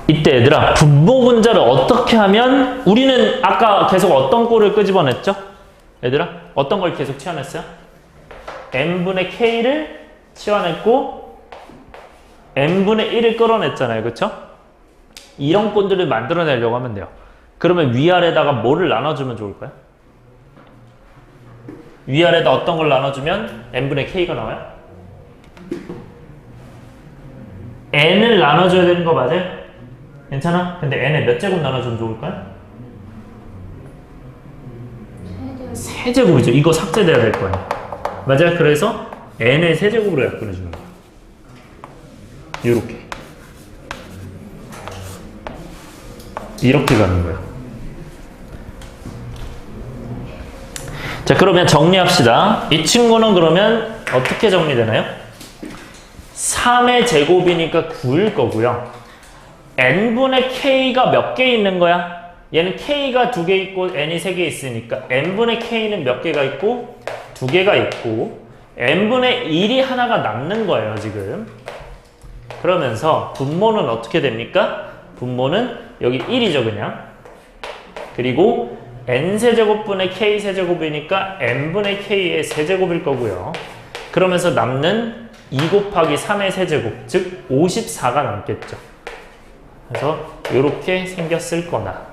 이때 얘들아, 분모 분자를 어떻게 하면, 우리는 아까 계속 어떤 꼴을 끄집어냈죠? 얘들아, 어떤 걸 계속 치워냈어요? n분의 k를 치워냈고 n분의 1을 끌어냈잖아요. 그쵸? 이런 꼴들을 만들어내려고 하면 돼요. 그러면 위아래다가 뭐를 나눠주면 좋을까요? 위아래다 어떤 걸 나눠주면 n분의 k가 나와요? n을 나눠줘야 되는 거 맞아요? 괜찮아? 근데 n에 몇 제곱 나눠주면 좋을까요? 세제곱이죠. 이거 삭제돼야 될 거예요. 맞아요? 그래서 n의 세제곱으로 약분해주는 거예요. 요렇게. 이렇게 가는 거예요. 자, 그러면 정리합시다. 이 친구는 그러면 어떻게 정리되나요? 3의 제곱이니까 9일 거고요. n분의 k가 몇 개 있는 거야? 얘는 k가 2개 있고 n이 3개 있으니까 n분의 k는 몇 개가 있고 2개가 있고 n분의 1이 하나가 남는 거예요, 지금. 그러면서 분모는 어떻게 됩니까? 분모는 여기 1이죠, 그냥. 그리고 n세제곱분의 k세제곱이니까 n분의 k의 세제곱일 거고요. 그러면서 남는 2 곱하기 3의 세제곱, 즉 54가 남겠죠. 그래서 이렇게 생겼을 거나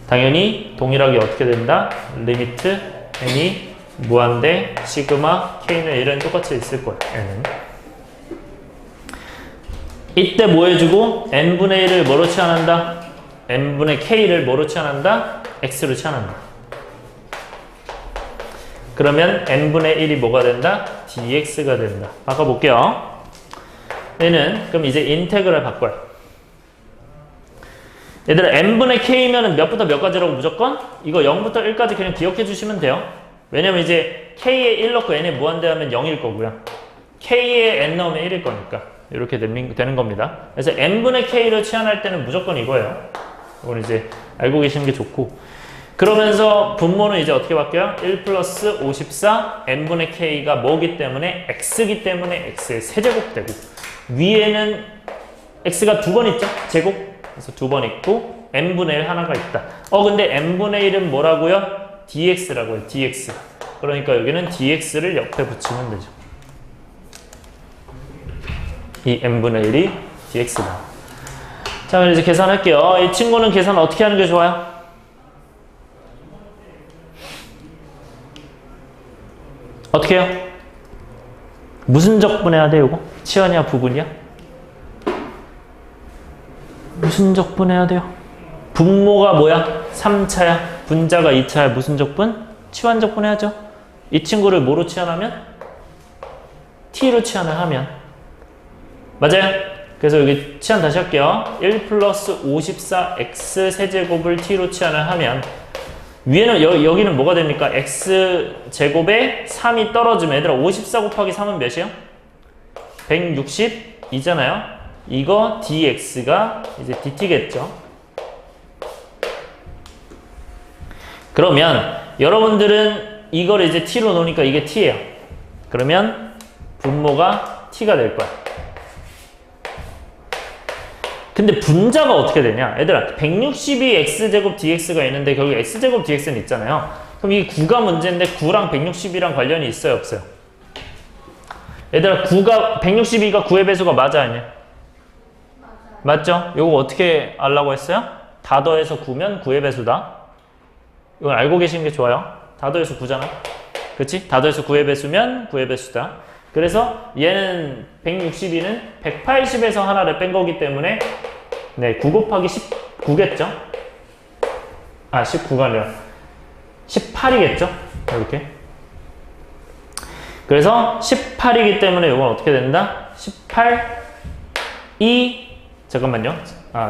당연히 동일하게 어떻게 된다? 리미트 n이 무한대 시그마 k는 1은 똑같이 있을 거예요. n은. 이때 뭐 해주고 n분의 1을 뭐로 치환한다? n분의 k를 뭐로 치환한다? x로 치환한다. 그러면 n분의 1이 뭐가 된다? dx가 된다. 바꿔볼게요. 얘는 그럼 이제 인테그럴 바꿔요. 얘들아, n분의 k면은 몇부터 몇 가지라고 무조건? 이거 0부터 1까지 그냥 기억해 주시면 돼요. 왜냐면 이제 k에 1 넣고 n에 무한대하면 0일 거고요. k에 n 넣으면 1일 거니까 이렇게 되는 겁니다. 그래서 n분의 k를 치환할 때는 무조건 이거예요. 이건 이제 알고 계시는 게 좋고, 그러면서 분모는 이제 어떻게 바뀌어요? 1 플러스 54 n분의 k가 뭐기 때문에 x기 때문에 x의 세제곱 되고, 위에는 x가 2번 있죠? 제곱. 그래서 2번 있고 n분의 1 하나가 있다. 근데 n분의 1은 뭐라고요? dx라고요. dx. 그러니까 여기는 dx를 옆에 붙이면 되죠. 이 n분의 1이 dx다. 자, 그럼 이제 계산할게요. 이 친구는 계산 어떻게 하는 게 좋아요? 어떻게 해요? 무슨 적분해야 돼, 이거? 치환이야, 부분이야? 무슨 적분해야 돼요? 분모가 뭐야? 3차야. 분자가 2차야. 무슨 적분? 치환 적분해야죠. 이 친구를 뭐로 치환하면? t로 치환을 하면. 맞아요? 그래서 여기 치환 다시 할게요. 1 플러스 54x 세제곱을 t로 치환을 하면 위에는 여기는 뭐가 됩니까? x제곱에 3이 떨어지면, 얘들아 54 곱하기 3은 몇이에요? 162잖아요. 이거 dx가 이제 dt겠죠. 그러면 여러분들은 이걸 이제 t로 놓으니까 이게 t예요. 그러면 분모가 t가 될 거야. 근데 분자가 어떻게 되냐? 얘들아, 162x제곱 dx가 있는데 결국 x제곱 dx는 있잖아요. 그럼 이 9가 문제인데 9랑 162랑 관련이 있어요, 없어요? 얘들아, 162가 9의 배수가 맞아, 아니야? 맞죠? 이거 어떻게 알라고 했어요? 다 더해서 9면 9의 배수다. 이건 알고 계시는 게 좋아요. 다 더해서 9잖아. 그치? 다 더해서 9의 배수면 9의 배수다. 그래서 얘는 162는 180에서 하나를 뺀 거기 때문에 9 곱하기 19겠죠? 19가 아니라 18이겠죠? 이렇게. 그래서 18이기 때문에 이건 어떻게 된다? 18, 2, 잠깐만요.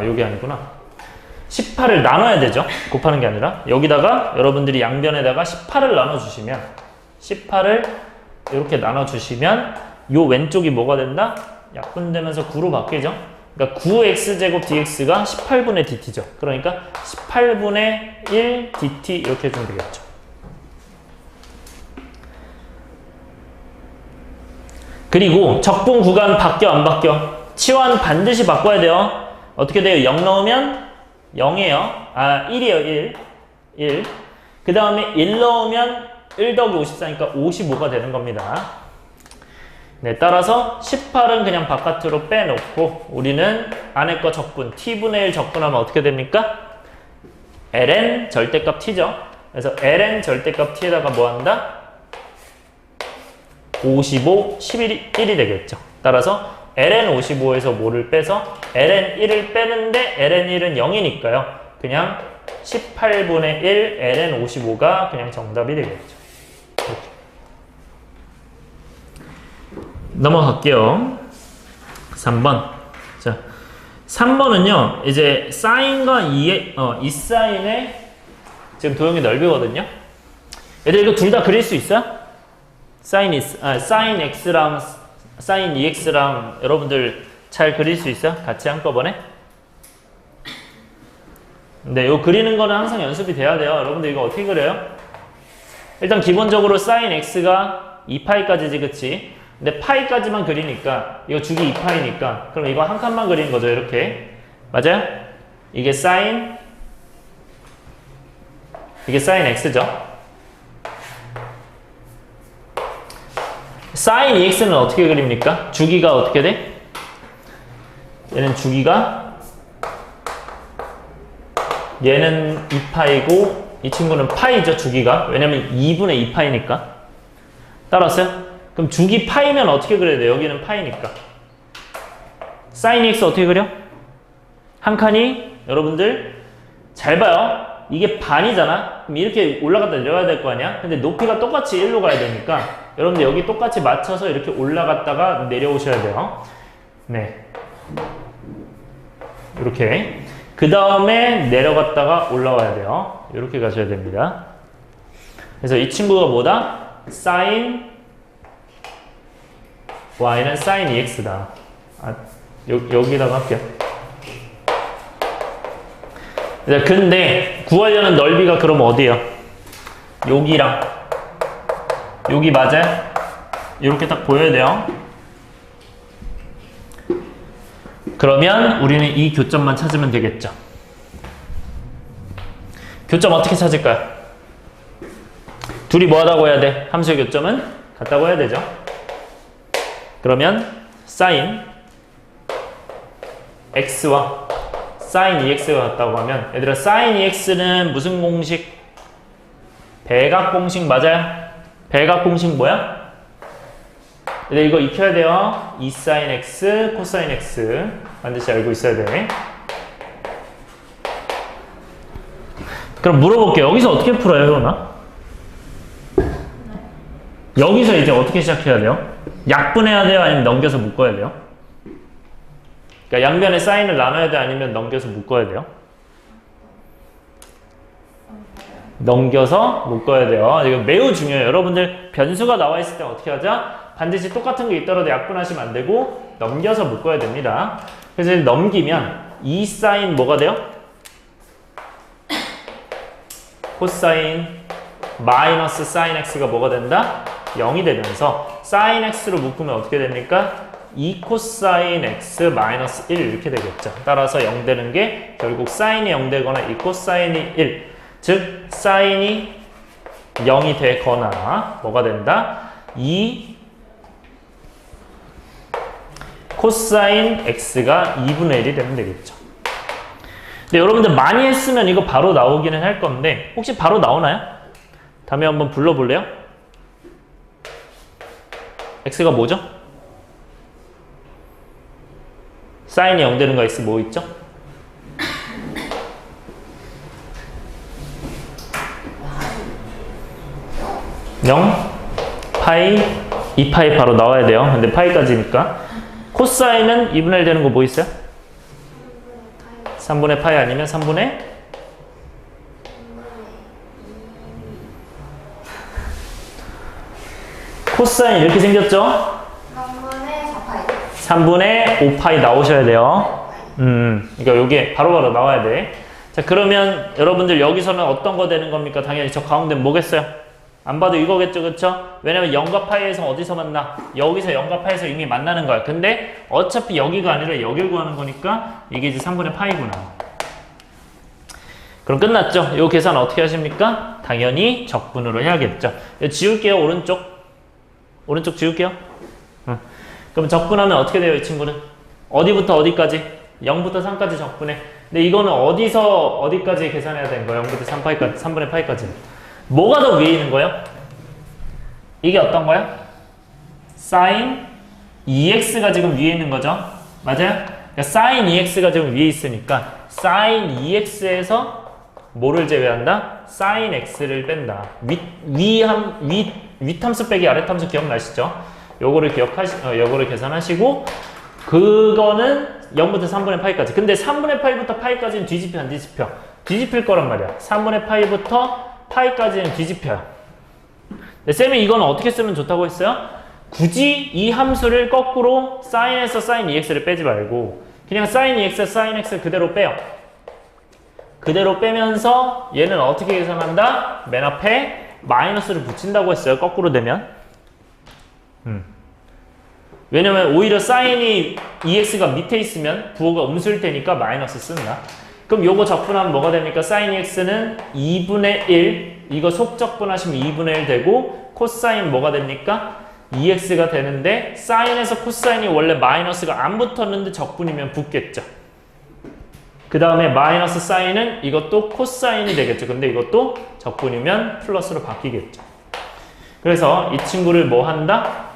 여기 아니구나. 18을 나눠야 되죠. 곱하는 게 아니라. 여기다가 여러분들이 양변에다가 18을 나눠주시면 18을 이렇게 나눠주시면 요 왼쪽이 뭐가 된다? 약분되면서 9로 바뀌죠. 그러니까 9x제곱 dx가 18분의 dt죠. 그러니까 18분의 1 dt 이렇게 해주면 되겠죠. 그리고 적분 구간 바뀌어 안 바뀌어? 치환 반드시 바꿔야 돼요. 어떻게 돼요? 0 넣으면 0이에요. 아 1이에요. 1. 그 다음에 1 넣으면 1 더하기 54니까 55가 되는 겁니다. 네, 따라서 18은 그냥 바깥으로 빼놓고 우리는 안에 거 적분 t분의 1 적분하면 어떻게 됩니까? ln 절대값 t죠. 그래서 ln 절대값 t에다가 뭐 한다? 55, 11이 1이 되겠죠. 따라서 ln 55에서 뭐를 빼서 ln 1을 빼는데 ln 1은 0이니까요. 그냥 18분의 1 ln 55가 그냥 정답이 되겠죠. 이렇게. 넘어갈게요. 3번. 자, 3번은요, 이제 사인과 이 사인의 지금 도형이 넓이거든요. 얘들 이거 둘 다 그릴 수 있어요? 사인 x랑 사인 2x랑 여러분들 잘 그릴 수 있어요? 같이 한꺼번에? 근데 요 그리는 거는 항상 연습이 돼야 돼요. 여러분들 이거 어떻게 그려요? 일단 기본적으로 사인 x가 2파이까지지, 그치? 근데 파이까지만 그리니까 이거 주기 2파이니까 그럼 이거 한 칸만 그리는 거죠, 이렇게. 맞아요? 이게 사인 x죠. 사인 2x는 어떻게 그립니까? 주기가 어떻게 돼? 얘는 주기가 얘는 2파이고 이 친구는 파이죠, 주기가. 왜냐면 2분의 2파이니까. 따라서요? 그럼 주기 파이면 어떻게 그려야 돼요? 여기는 파이니까. 사인 2x 어떻게 그려? 한 칸이 여러분들 잘 봐요. 이게 반이잖아. 그럼 이렇게 올라갔다 내려가야 될 거 아니야? 근데 높이가 똑같이 1로 가야 되니까 여러분들 여기 똑같이 맞춰서 이렇게 올라갔다가 내려오셔야 돼요. 네. 이렇게. 그 다음에 내려갔다가 올라와야 돼요. 이렇게 가셔야 됩니다. 그래서 이 친구가 뭐다? 사인 y는 사인 2x다. 아, 여기다가 할게요. 근데 구하려는 넓이가 그럼 어디예요? 여기랑 여기 맞아요? 이렇게 딱 보여야 돼요. 그러면 우리는 이 교점만 찾으면 되겠죠. 교점 어떻게 찾을까요? 둘이 뭐하다고 해야 돼? 함수의 교점은 같다고 해야 되죠. 그러면 사인 x와 사인 2x가 같다고 하면 얘들아 사인 2x는 무슨 공식? 배각 공식 맞아요? 배각 공식 뭐야? 얘들 이거 익혀야 돼요. 2sin x, 코사인 x 반드시 알고 있어야 돼. 그럼 물어볼게요. 여기서 어떻게 풀어요, 효나? 여기서 이제 어떻게 시작해야 돼요? 약분해야 돼요? 아니면 넘겨서 묶어야 돼요? 그러니까 양변에 사인을 나눠야 돼? 아니면 넘겨서 묶어야 돼요? 넘겨서 묶어야 돼요. 이거 매우 중요해요. 여러분들 변수가 나와 있을 때 어떻게 하자? 반드시 똑같은 게 있더라도 약분하시면 안 되고 넘겨서 묶어야 됩니다. 그래서 넘기면 2sin 뭐가 돼요? 코사인 마이너스 사인 x가 뭐가 된다? 0이 되면서 사인 x로 묶으면 어떻게 됩니까? 2 코사인 x 마이너스 1 이렇게 되겠죠. 따라서 0 되는 게 결국 사인이 0 되거나 2 코사인이 1, 즉 사인이 0이 되거나 뭐가 된다? 2 코사인 x가 2분의 1이 되면 되겠죠. 근데 여러분들 많이 했으면 이거 바로 나오기는 할 건데 혹시 바로 나오나요? 다음에 한번 불러볼래요? x가 뭐죠? 사인이 0 되는 거 x 뭐 있죠? (0) 파이 2파이 바로 나와야 돼요. 근데 파이까지니까. 코사인은 2분의 1 되는 거 뭐 있어요? 3분의 파이 아니면 3분의 코사인 이렇게 생겼죠? 3분의 4파이. 3분의 5파이 나오셔야 돼요. 그러니까 요게 바로바로 나와야 돼. 자, 그러면 여러분들 여기서는 어떤 거 되는 겁니까? 당연히 저 가운데 뭐겠어요? 안 봐도 이거겠죠, 그쵸? 왜냐면 0과 파이에서 어디서 만나? 여기서 0과 파이에서 이미 만나는 거야. 근데 어차피 여기가 아니라 여길 구하는 거니까 이게 이제 3분의 파이구나. 그럼 끝났죠? 이 계산 어떻게 하십니까? 당연히 적분으로 해야겠죠. 지울게요, 오른쪽 지울게요. 그럼 적분하면 어떻게 돼요, 이 친구는? 어디부터 어디까지? 0부터 3까지 적분해. 근데 이거는 어디서 어디까지 계산해야 되는 거예요? 0부터 3파이까지, 3분의 파이까지. 뭐가 더 위에 있는 거예요? 이게 어떤 거야? sin 2x가 지금 위에 있는 거죠? 맞아요? 그러니까 sin 2x가 지금 위에 있으니까 sin 2x에서 뭐를 제외한다? sin x를 뺀다. 윗함수 빼기 아랫함수 기억나시죠? 요거를 요거를 계산하시고 그거는 0부터 3분의 파이까지. 근데 3분의 파이부터 파이까지는 뒤집혀 안 뒤집혀? 뒤집힐 거란 말이야. 3분의 파이부터 파이까지는 뒤집혀요. 근데 쌤이 이거는 어떻게 쓰면 좋다고 했어요? 굳이 이 함수를 거꾸로 sin에서 sin 2x를 빼지 말고 그냥 sin 2x, sin x 그대로 빼요. 그대로 빼면서 얘는 어떻게 계산한다? 맨 앞에 마이너스를 붙인다고 했어요. 거꾸로 되면. 왜냐면 오히려 sin이 2x가 밑에 있으면 부호가 음수일 테니까 마이너스 쓴다. 그럼 요거 적분하면 뭐가 됩니까? sin 2x는 2분의 1 이거 속적분하시면 2분의 1 되고 코사인 뭐가 됩니까? 2x가 되는데 사인에서 코사인이 원래 마이너스가 안 붙었는데 적분이면 붙겠죠. 그 다음에 마이너스 사인은 이것도 코사인이 되겠죠. 근데 이것도 적분이면 플러스로 바뀌겠죠. 그래서 이 친구를 뭐 한다?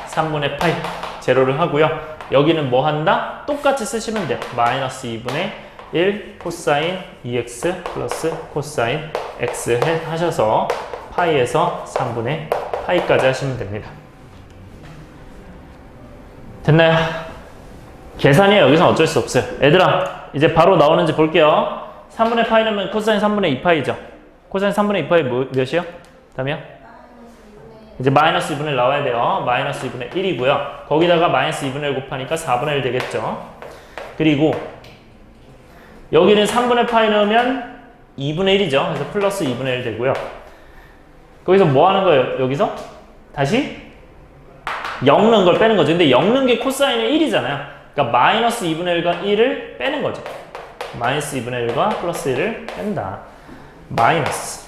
3분의 파이 제로를 하고요. 여기는 뭐 한다? 똑같이 쓰시면 돼요. 마이너스 2분의 1 코사인 2x 플러스 코사인 x 하셔서 파이에서 3분의 파이까지 하시면 됩니다. 됐나요? 계산이 여기서 어쩔 수 없어요. 얘들아 이제 바로 나오는지 볼게요. 3분의 파이는 코사인 3분의 2파이죠. 코사인 3분의 2파이 몇이요? 다음이요? 이제 마이너스 2분의 1 나와야 돼요. 마이너스 2분의 1이고요. 거기다가 마이너스 2분의 1 곱하니까 4분의 1 되겠죠. 그리고 여기는 3분의 파이 넣으면 2분의 1이죠. 그래서 플러스 2분의 1 되고요. 거기서 뭐 하는 거예요? 여기서? 다시 0 넣은 걸 빼는 거죠. 근데 0 넣은 게 코사인은 1이잖아요. 그러니까 마이너스 2분의 1과 1을 빼는 거죠. 마이너스 2분의 1과 플러스 1을 뺀다. 마이너스.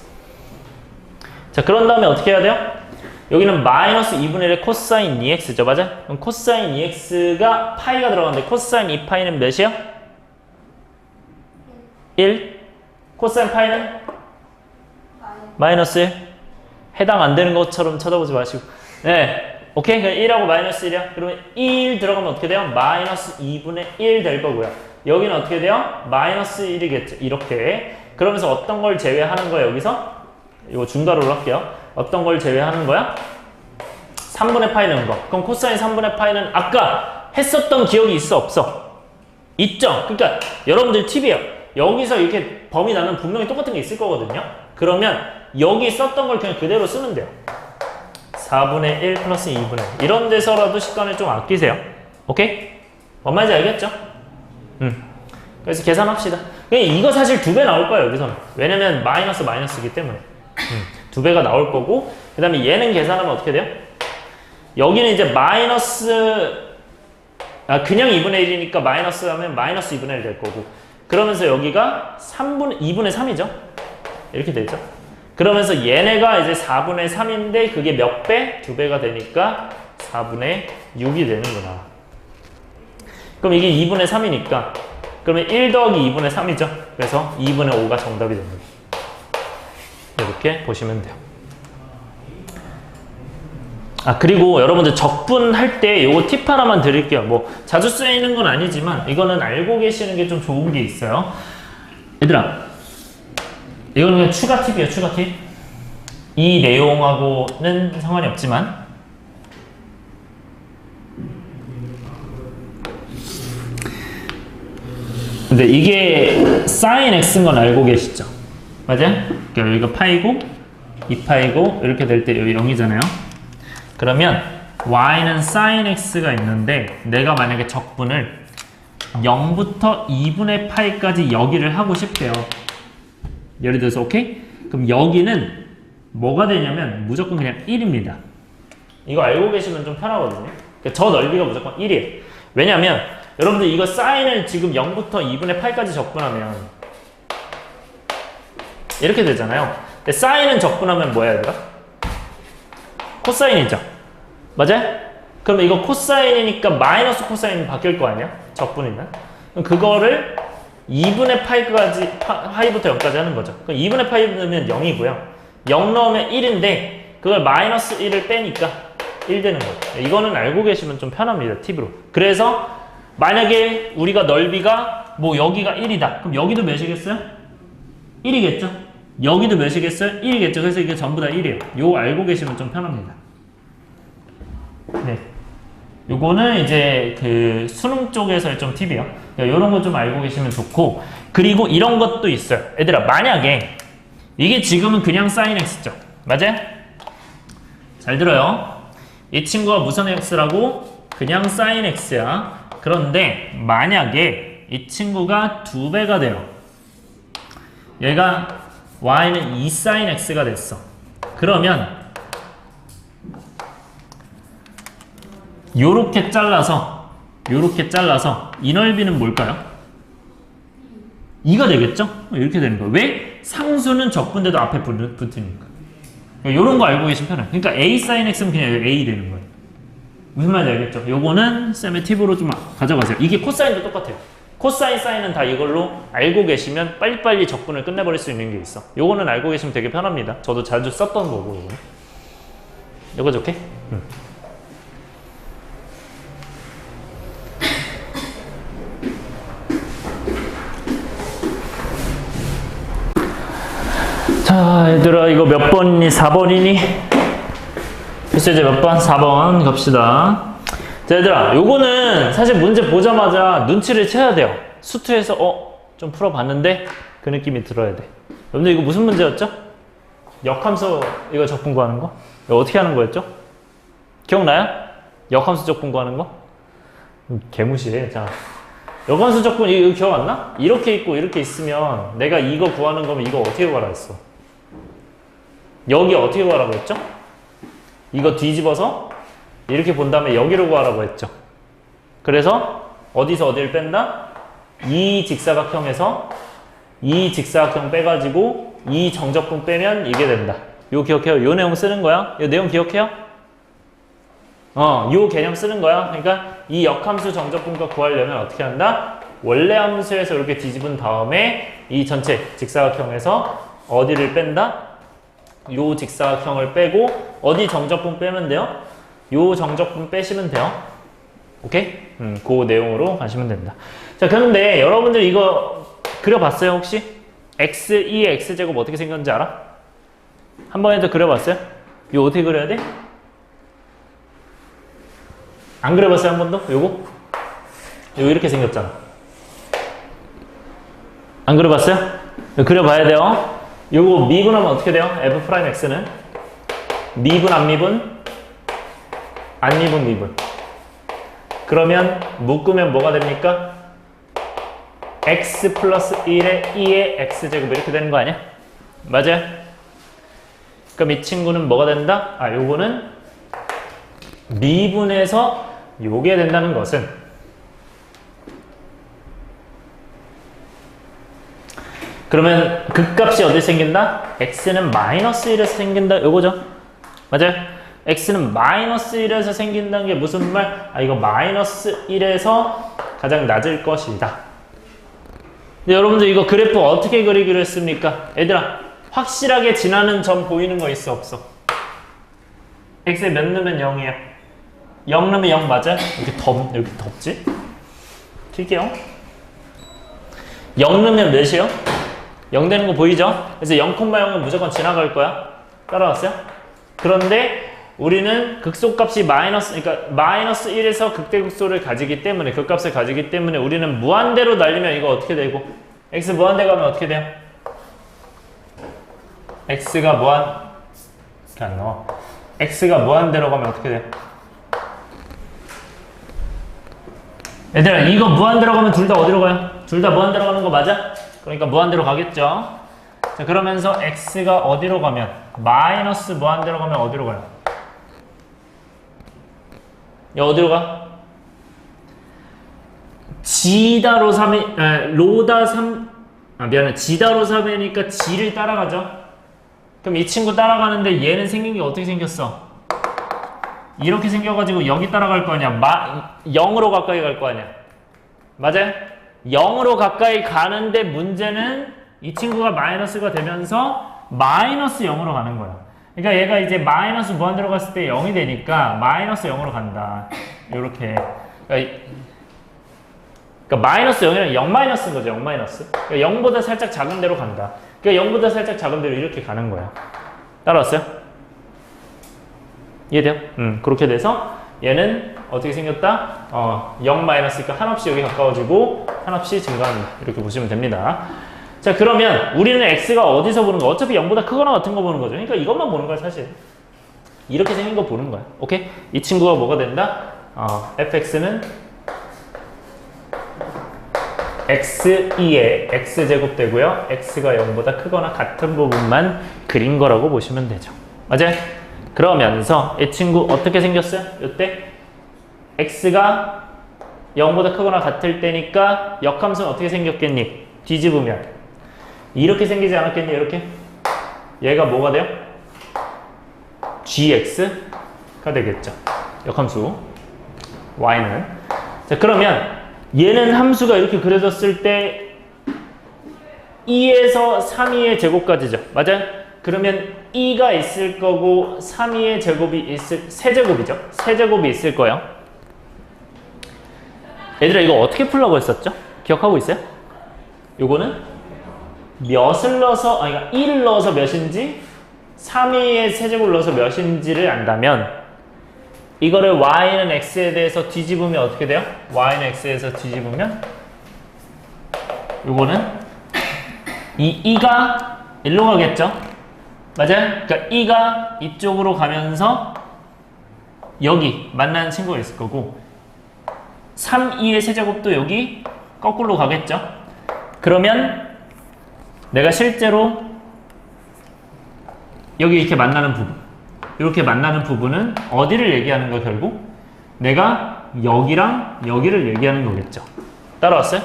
자, 그런 다음에 어떻게 해야 돼요? 여기는 마이너스 2분의 1의 코사인 2x죠. 맞아? 그럼 코사인 2x가 파이가 들어가는데 코사인 2파이는 몇이요? 1. 코사인 파이는? 마이너스 1. 해당 안 되는 것처럼 쳐다보지 마시고. 네. 오케이? 그럼 1하고 마이너스 1이야. 그러면 1 들어가면 어떻게 돼요? 마이너스 2분의 1 될 거고요. 여기는 어떻게 돼요? 마이너스 1이겠죠. 이렇게. 그러면서 어떤 걸 제외하는 거예요, 여기서? 이거 중괄호로 할게요. 어떤 걸 제외하는 거야? 3분의 파이 넣은 거. 그럼 코사인 3분의 파이는 아까 했었던 기억이 있어, 없어? 있죠? 그러니까 여러분들 팁이에요. 여기서 이렇게 범위 나면 분명히 똑같은 게 있을 거거든요. 그러면 여기 썼던 걸 그냥 그대로 쓰면 돼요. 4분의 1 플러스 2분의 1. 이런 데서라도 시간을 좀 아끼세요. 오케이? 뭔 말인지 알겠죠? 그래서 계산합시다. 이거 사실 2배 나올 거예요, 여기서는. 왜냐면 마이너스이기 때문에. 2배가 나올 거고, 그 다음에 얘는 계산하면 어떻게 돼요? 여기는 이제 그냥 2분의 1이니까 마이너스 하면 마이너스 2분의 1 될 거고, 그러면서 여기가 2분의 3이죠? 이렇게 되죠? 그러면서 얘네가 이제 4분의 3인데 그게 몇 배? 2배가 되니까 4분의 6이 되는구나. 그럼 이게 2분의 3이니까 그러면 1 더하기 2분의 3이죠? 그래서 2분의 5가 정답이 됩니다. 이렇게 보시면 돼요. 아, 그리고 여러분들 적분할 때 요거 팁 하나만 드릴게요. 뭐 자주 쓰이는 건 아니지만 이거는 알고 계시는 게 좀 좋은 게 있어요. 얘들아, 이거는 그냥 추가 팁이에요, 추가 팁. 이 내용하고는 상관이 없지만 근데 이게 sin x인 건 알고 계시죠? 맞아요? 그러니까 여기가 파이고 2파이고 이렇게 될 때 여기 0이잖아요. 그러면 y는 sin x가 있는데 내가 만약에 적분을 0부터 2분의 파이까지 여기를 하고 싶대요. 예를 들어서 오케이? 그럼 여기는 뭐가 되냐면 무조건 그냥 1입니다. 이거 알고 계시면 좀 편하거든요. 그러니까 저 넓이가 무조건 1이에요. 왜냐면 여러분들 이거 사인을 지금 0부터 2분의 8까지 적분하면 이렇게 되잖아요. 근데 사인은 적분하면 뭐야 얘들아? 코사인이죠. 맞아요? 그러면 이거 코사인이니까 마이너스 코사인 바뀔 거 아니야? 적분이면. 그럼 그거를 2분의 파이까지, 파이부터 0까지 하는 거죠. 그럼 2분의 파이 넣으면 0이고요. 0 넣으면 1인데 그걸 마이너스 1을 빼니까 1 되는 거예요. 이거는 알고 계시면 좀 편합니다. 팁으로. 그래서 만약에 우리가 넓이가 뭐 여기가 1이다. 그럼 여기도 몇이겠어요? 1이겠죠? 여기도 몇이겠어요? 1이겠죠? 그래서 이게 전부 다 1이에요. 요거 알고 계시면 좀 편합니다. 네. 요거는 이제 그 수능 쪽에서의 좀 팁이에요. 요런 거 좀 알고 계시면 좋고, 그리고 이런 것도 있어요. 얘들아, 만약에 이게 지금은 그냥 sin x죠. 맞아요? 잘 들어요. 이 친구가 무슨 x라고? 그냥 sin x야. 그런데 만약에 이 친구가 2배가 돼요. 얘가 y는 2 sin x가 됐어. 그러면 요렇게 잘라서 이 넓이는 뭘까요? 2가 되겠죠? 이렇게 되는 거예요. 왜? 상수는 적분돼도 앞에 붙으니까. 요런 거 알고 계시면 편해요. 그러니까 a sin x는 그냥 a 되는 거예요. 무슨 말인지 알겠죠? 요거는 쌤의 팁으로 좀 가져가세요. 이게 코사인도 똑같아요. 코사인, 사인은 다 이걸로 알고 계시면 빨리빨리 적분을 끝내버릴 수 있는 게 있어. 요거는 알고 계시면 되게 편합니다. 저도 자주 썼던 거고. 요거 오케이? 자, 얘들아, 이거 몇 번이니? 4번이니? 글쎄, 이제 몇 번? 4번 갑시다. 자, 얘들아, 요거는 사실 문제 보자마자 눈치를 채야 돼요. 수투에서 좀 풀어봤는데 그 느낌이 들어야 돼. 여러분들 이거 무슨 문제였죠? 역함수 이거 적분 구하는 거? 이거 어떻게 하는 거였죠? 기억나요? 역함수 적분 구하는 거? 개무시해. 자, 역함수 적분 이거 기억 안 나? 이렇게 있고 이렇게 있으면 내가 이거 구하는 거면 이거 어떻게 구하라 했어? 여기 어떻게 구하라고 했죠? 이거 뒤집어서 이렇게 본 다음에 여기로 구하라고 했죠. 그래서 어디서 어디를 뺀다? 이 직사각형에서 이 직사각형 빼가지고 이 정적분 빼면 이게 된다. 요 기억해요? 요 내용 쓰는 거야? 요 내용 기억해요? 요 개념 쓰는 거야. 그러니까 이 역함수 정적분과 구하려면 어떻게 한다? 원래 함수에서 이렇게 뒤집은 다음에 이 전체 직사각형에서 어디를 뺀다? 요 직사각형을 빼고 어디 정적분 빼면 돼요? 요 정적분 빼시면 돼요. 오케이? 그 내용으로 가시면 된다. 자, 그런데 여러분들 이거 그려봤어요, 혹시? x2의 x제곱 어떻게 생겼는지 알아? 한 번에도 그려봤어요? 이거 어떻게 그려야 돼? 안 그려봤어요, 한 번도? 요거 이렇게 생겼잖아. 안 그려봤어요? 그려봐야 돼요. 요거 미분하면 어떻게 돼요? f'x는 미분, 안 미분? 안 미분, 미분. 그러면 묶으면 뭐가 됩니까? x 플러스 1에 2의 x제곱 이렇게 되는 거 아니야? 맞아요? 그럼 이 친구는 뭐가 된다? 요거는 미분해서 요게 된다는 것은 그러면 극값이 어디 생긴다? x는 마이너스 1에서 생긴다. 요거죠? 맞아요? x는 마이너스 1에서 생긴다는 게 무슨 말? 이거 마이너스 1에서 가장 낮을 것이다. 근데 여러분들 이거 그래프 어떻게 그리기로 했습니까? 얘들아, 확실하게 지나는 점 보이는 거 있어, 없어? x에 몇 넣으면 0이야? 0 넣으면 0 맞아? 이렇게 덥지? 킬게요. 0 넣으면 몇이요? 0 되는 거 보이죠? 그래서 0,0은 무조건 지나갈 거야. 따라왔어요? 그런데 우리는 극소값이 그러니까 마이너스 1에서 극대극소를 가지기 때문에, 극값을 가지기 때문에 우리는 무한대로 날리면 이거 어떻게 되고? x 무한대 가면 어떻게 돼요? x가 이렇게 안 나와. x가 무한대로 가면 어떻게 돼요? 얘들아, 이거 무한 들어가면 둘 다 어디로 가요? 둘 다 무한 들어가는 거 맞아? 그러니까 무한대로 가겠죠. 자, 그러면서 x가 어디로 가면 마이너스 무한대로 가면 어디로 가요? 야, 어디로 가? 지다로 3이 로다 3 미안해. 지다로 3이니까 g를 따라가죠. 그럼 이 친구 따라가는데 얘는 생긴 게 어떻게 생겼어? 이렇게 생겨가지고 여기 따라갈 거 아니야. 0으로 가까이 갈 거 아니야. 맞아요? 0으로 가까이 가는데 문제는 이 친구가 마이너스가 되면서 마이너스 0으로 가는 거야. 그러니까 얘가 이제 마이너스 무한대로 갔을 때 0이 되니까 마이너스 0으로 간다. 요렇게. 그러니까 마이너스 0이랑 0 마이너스인 거죠. 0 마이너스. 그러니까 0보다 살짝 작은 데로 간다. 그러니까 0보다 살짝 작은 데로 이렇게 가는 거야. 따라왔어요? 이해돼요? 그렇게 돼서 얘는 어떻게 생겼다? 0 마이너스니까 한없이 여기 가까워지고 한없이 증가한다. 이렇게 보시면 됩니다. 자, 그러면 우리는 x가 어디서 보는 거야? 어차피 0보다 크거나 같은 거 보는 거죠. 그러니까 이것만 보는 거야, 사실. 이렇게 생긴 거 보는 거야. 오케이? 이 친구가 뭐가 된다? fx는 x2의 x제곱 되고요. x가 0보다 크거나 같은 부분만 그린 거라고 보시면 되죠. 맞아요? 그러면서 이 친구 어떻게 생겼어요? 이때 x가 0보다 크거나 같을 때니까 역함수는 어떻게 생겼겠니? 뒤집으면 이렇게 생기지 않았겠니? 이렇게? 얘가 뭐가 돼요? gx가 되겠죠. 역함수 y는. 자, 그러면 얘는 함수가 이렇게 그려졌을 때 2에서 3, 2의 제곱까지죠. 맞아요? 그러면 2가 있을 거고 3, 2의 제곱이 있을, 세제곱이죠. 세제곱이 있을 거예요. 얘들아, 이거 어떻게 풀라고 했었죠? 기억하고 있어요? 요거는 몇을 넣어서, 그러니까 1을 넣어서 몇인지 3, 2의 세제곱을 넣어서 몇인지를 안다면 이거를 y는 x에 대해서 뒤집으면 어떻게 돼요? y는 x에서 뒤집으면 요거는 이 2가 1로 가겠죠? 맞아요? 그러니까 2가 이쪽으로 가면서 여기 만나는 친구가 있을 거고 3, 2의 세제곱도 여기 거꾸로 가겠죠? 그러면 내가 실제로 여기 이렇게 만나는 부분, 이렇게 만나는 부분은 어디를 얘기하는 거야, 결국? 내가 여기랑 여기를 얘기하는 거겠죠. 따라왔어요?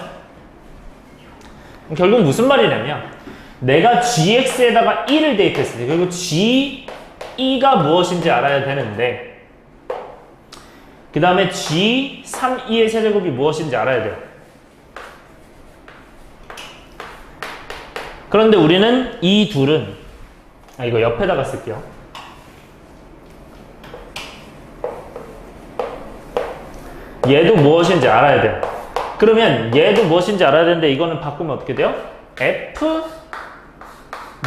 결국 무슨 말이냐면 내가 gx에다가 1을 대입했을 때 결국 g2가 무엇인지 알아야 되는데 그 다음에 g 3, 2의 세제곱이 무엇인지 알아야 돼요. 그런데 우리는 이 둘은 이거 옆에다가 쓸게요. 얘도 무엇인지 알아야 돼요. 그러면 얘도 무엇인지 알아야 되는데 이거는 바꾸면 어떻게 돼요? f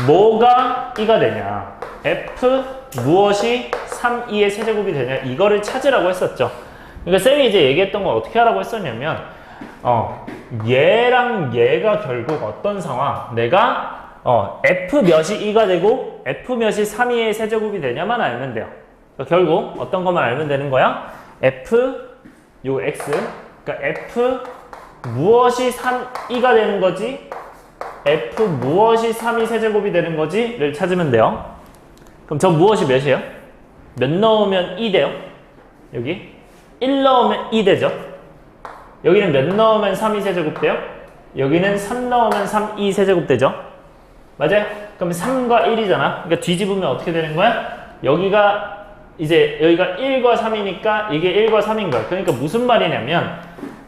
뭐가 2가 되냐, f 무엇이 3, 2의 세제곱이 되냐, 이거를 찾으라고 했었죠. 그러니까 쌤이 이제 얘기했던 건 어떻게 하라고 했었냐면 얘랑 얘가 결국 어떤 상황, 내가 f 몇이 2가 되고 f 몇이 3, 2의 세제곱이 되냐만 알면 돼요. 그러니까 결국 어떤 것만 알면 되는 거야? f 요 x, 그러니까 f 무엇이 3, 2가 되는 거지, f 무엇이 3, 2 세제곱이 되는 거지를 찾으면 돼요. 그럼 저 무엇이 몇이에요? 몇 넣으면 2 돼요? 여기 1 넣으면 2 되죠. 여기는 몇 넣으면 3, 2 세제곱 돼요? 여기는 3 넣으면 3, 2 세제곱 되죠. 맞아요? 그럼 3과 1이잖아. 그러니까 뒤집으면 어떻게 되는 거야? 여기가 이제 여기가 1과 3이니까 이게 1과 3인 거야. 그러니까 무슨 말이냐면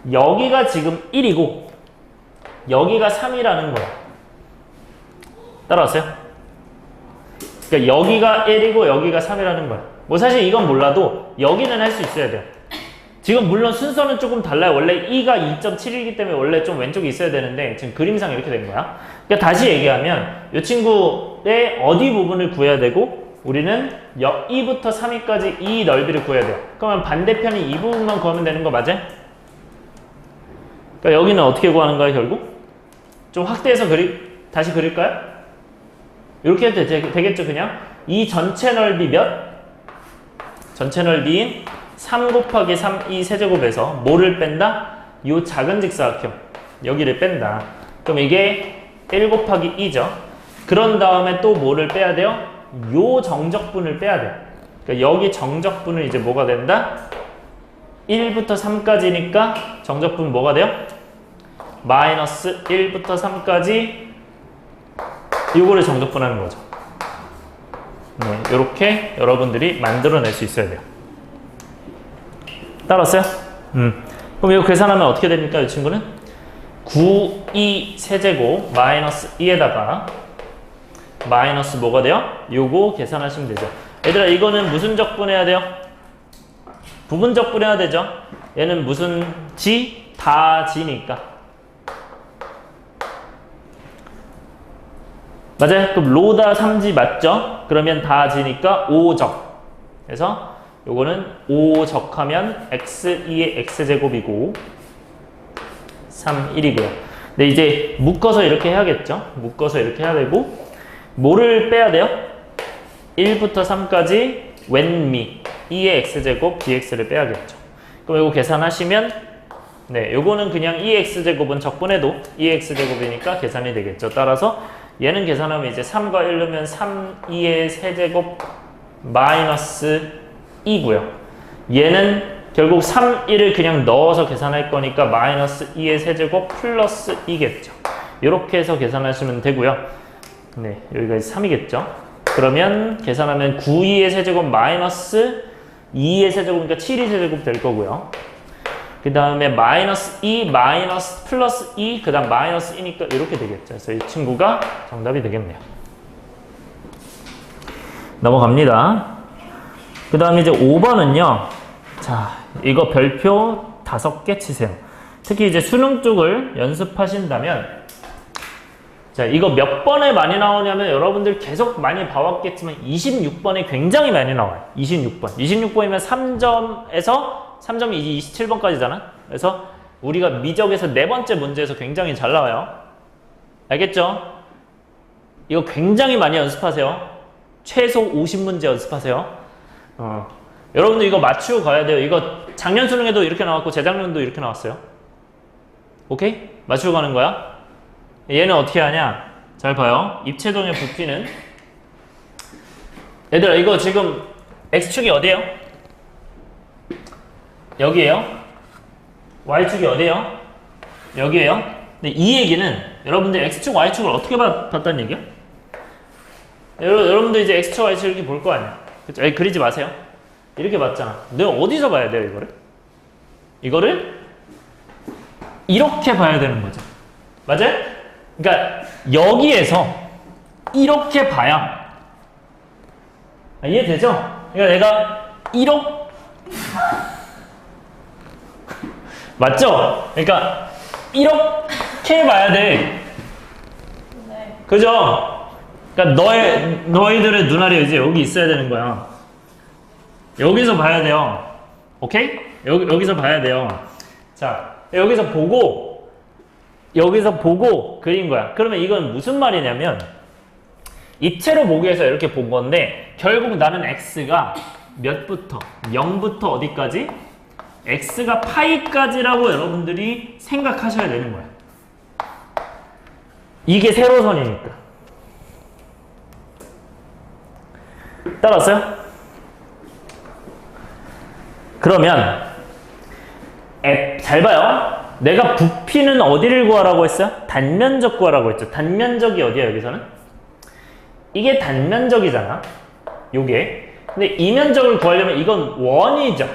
여기가 지금 1이고 여기가 3이라는 거야. 따라왔어요? 그러니까 여기가 1이고 여기가 3이라는 거야. 뭐 사실 이건 몰라도 여기는 할 수 있어야 돼요. 지금 물론 순서는 조금 달라요. 원래 2가 2.7이기 때문에 원래 좀 왼쪽에 있어야 되는데 지금 그림상 이렇게 된 거야. 그러니까 다시 얘기하면 이 친구의 어디 부분을 구해야 되고 우리는 2부터 3위까지 이 넓이를 구해야 돼요. 그러면 반대편이 이 부분만 구하면 되는 거 맞아요? 그러니까 여기는 어떻게 구하는 거야, 결국? 좀 확대해서 다시 그릴까요? 이렇게 해도 되겠죠, 그냥? 이 전체 넓이 몇? 전체 넓이인 3 곱하기 3, 2 세제곱에서 뭐를 뺀다? 요 작은 직사각형 여기를 뺀다. 그럼 이게 1 곱하기 2죠. 그런 다음에 또 뭐를 빼야 돼요? 요 정적분을 빼야 돼요. 그러니까 여기 정적분은 이제 뭐가 된다? 1부터 3까지니까 정적분 뭐가 돼요? 마이너스 1부터 3까지 요거를 정적분하는 거죠. 네, 이렇게 여러분들이 만들어낼 수 있어야 돼요. 따라왔어요? 그럼 이거 계산하면 어떻게 됩니까? 이 친구는 9e 세제곱 마이너스 2에다가 마이너스 뭐가 돼요? 요거 계산하시면 되죠. 얘들아 이거는 무슨 적분해야 돼요? 부분 적분해야 되죠. 얘는 무슨 지? 다 지니까. 맞아요? 그럼 로다 3지 맞죠? 그러면 다 지니까 5적. 그래서 요거는 5적하면 x2의 x제곱이고 3, 1이고요. 근데 이제 묶어서 이렇게 해야겠죠? 묶어서 이렇게 해야 되고 뭐를 빼야 돼요? 1부터 3까지 왼미 2의 x제곱 dx를 빼야겠죠. 그럼 이거 계산하시면 네, 요거는 그냥 2x제곱은 적분해도 2x제곱이니까 계산이 되겠죠. 따라서 얘는 계산하면 이제 3과 1 넣으면 3, 2의 세제곱 마이너스 2고요. 얘는 결국 3, 1을 그냥 넣어서 계산할 거니까 마이너스 2의 세제곱 플러스 2겠죠. 이렇게 해서 계산하시면 되고요. 네, 여기까지 3이겠죠. 그러면 계산하면 9, 2의 세제곱 마이너스 2의 세제곱이니까 7의 세제곱 될 거고요. 그 다음에 마이너스 2, 마이너스 플러스 2, 그 다음 마이너스 2니까 이렇게 되겠죠. 그래서 이 친구가 정답이 되겠네요. 넘어갑니다. 그 다음에 이제 5번은요. 자, 이거 별표 5개 치세요. 특히 이제 수능 쪽을 연습하신다면 자, 이거 몇 번에 많이 나오냐면 여러분들 계속 많이 봐왔겠지만 26번에 굉장히 많이 나와요. 26번. 26번이면 3점에서 3점이 이제 27번까지잖아. 그래서 우리가 미적에서 네 번째 문제에서 굉장히 잘 나와요. 알겠죠? 이거 굉장히 많이 연습하세요. 최소 50문제 연습하세요. 여러분들 이거 맞추고 가야 돼요. 이거 작년 수능에도 이렇게 나왔고 재작년도 이렇게 나왔어요. 오케이? 맞추고 가는 거야. 얘는 어떻게 하냐? 잘 봐요. 입체동의 부피는 얘들아 이거 지금 X축이 어디에요? 여기에요. Y축이 어디에요? 여기에요. 근데 이 얘기는 여러분들 X축, Y축을 어떻게 봤다는 얘기야? 여러분들 이제 X축, Y축 이렇게 볼 거 아니야. 그쵸? 그리지 마세요. 이렇게 봤잖아. 내가 어디서 봐야 돼요, 이거를? 이거를 이렇게 봐야 되는 거죠. 맞아요? 그러니까 여기에서 이렇게 봐야 이해되죠? 그러니까 내가 이렇게 맞죠? 그러니까 이렇게 봐야 돼. 네. 그죠? 그러니까 너희들의 눈알이 이제 여기 있어야 되는 거야. 여기서 봐야 돼요. 오케이? 여기서 봐야 돼요. 자, 여기서 보고 그린 거야. 그러면 이건 무슨 말이냐면 입체로 보기 위해서 이렇게 본 건데 결국 나는 x가 몇부터 0부터 어디까지? x가 파이까지라고 여러분들이 생각하셔야 되는 거야. 이게 세로선이니까. 따라왔어요? 그러면 잘 봐요. 내가 부피는 어디를 구하라고 했어요? 단면적 구하라고 했죠. 단면적이 어디야 여기서는? 이게 단면적이잖아. 요게. 근데 이면적을 구하려면 이건 원이죠.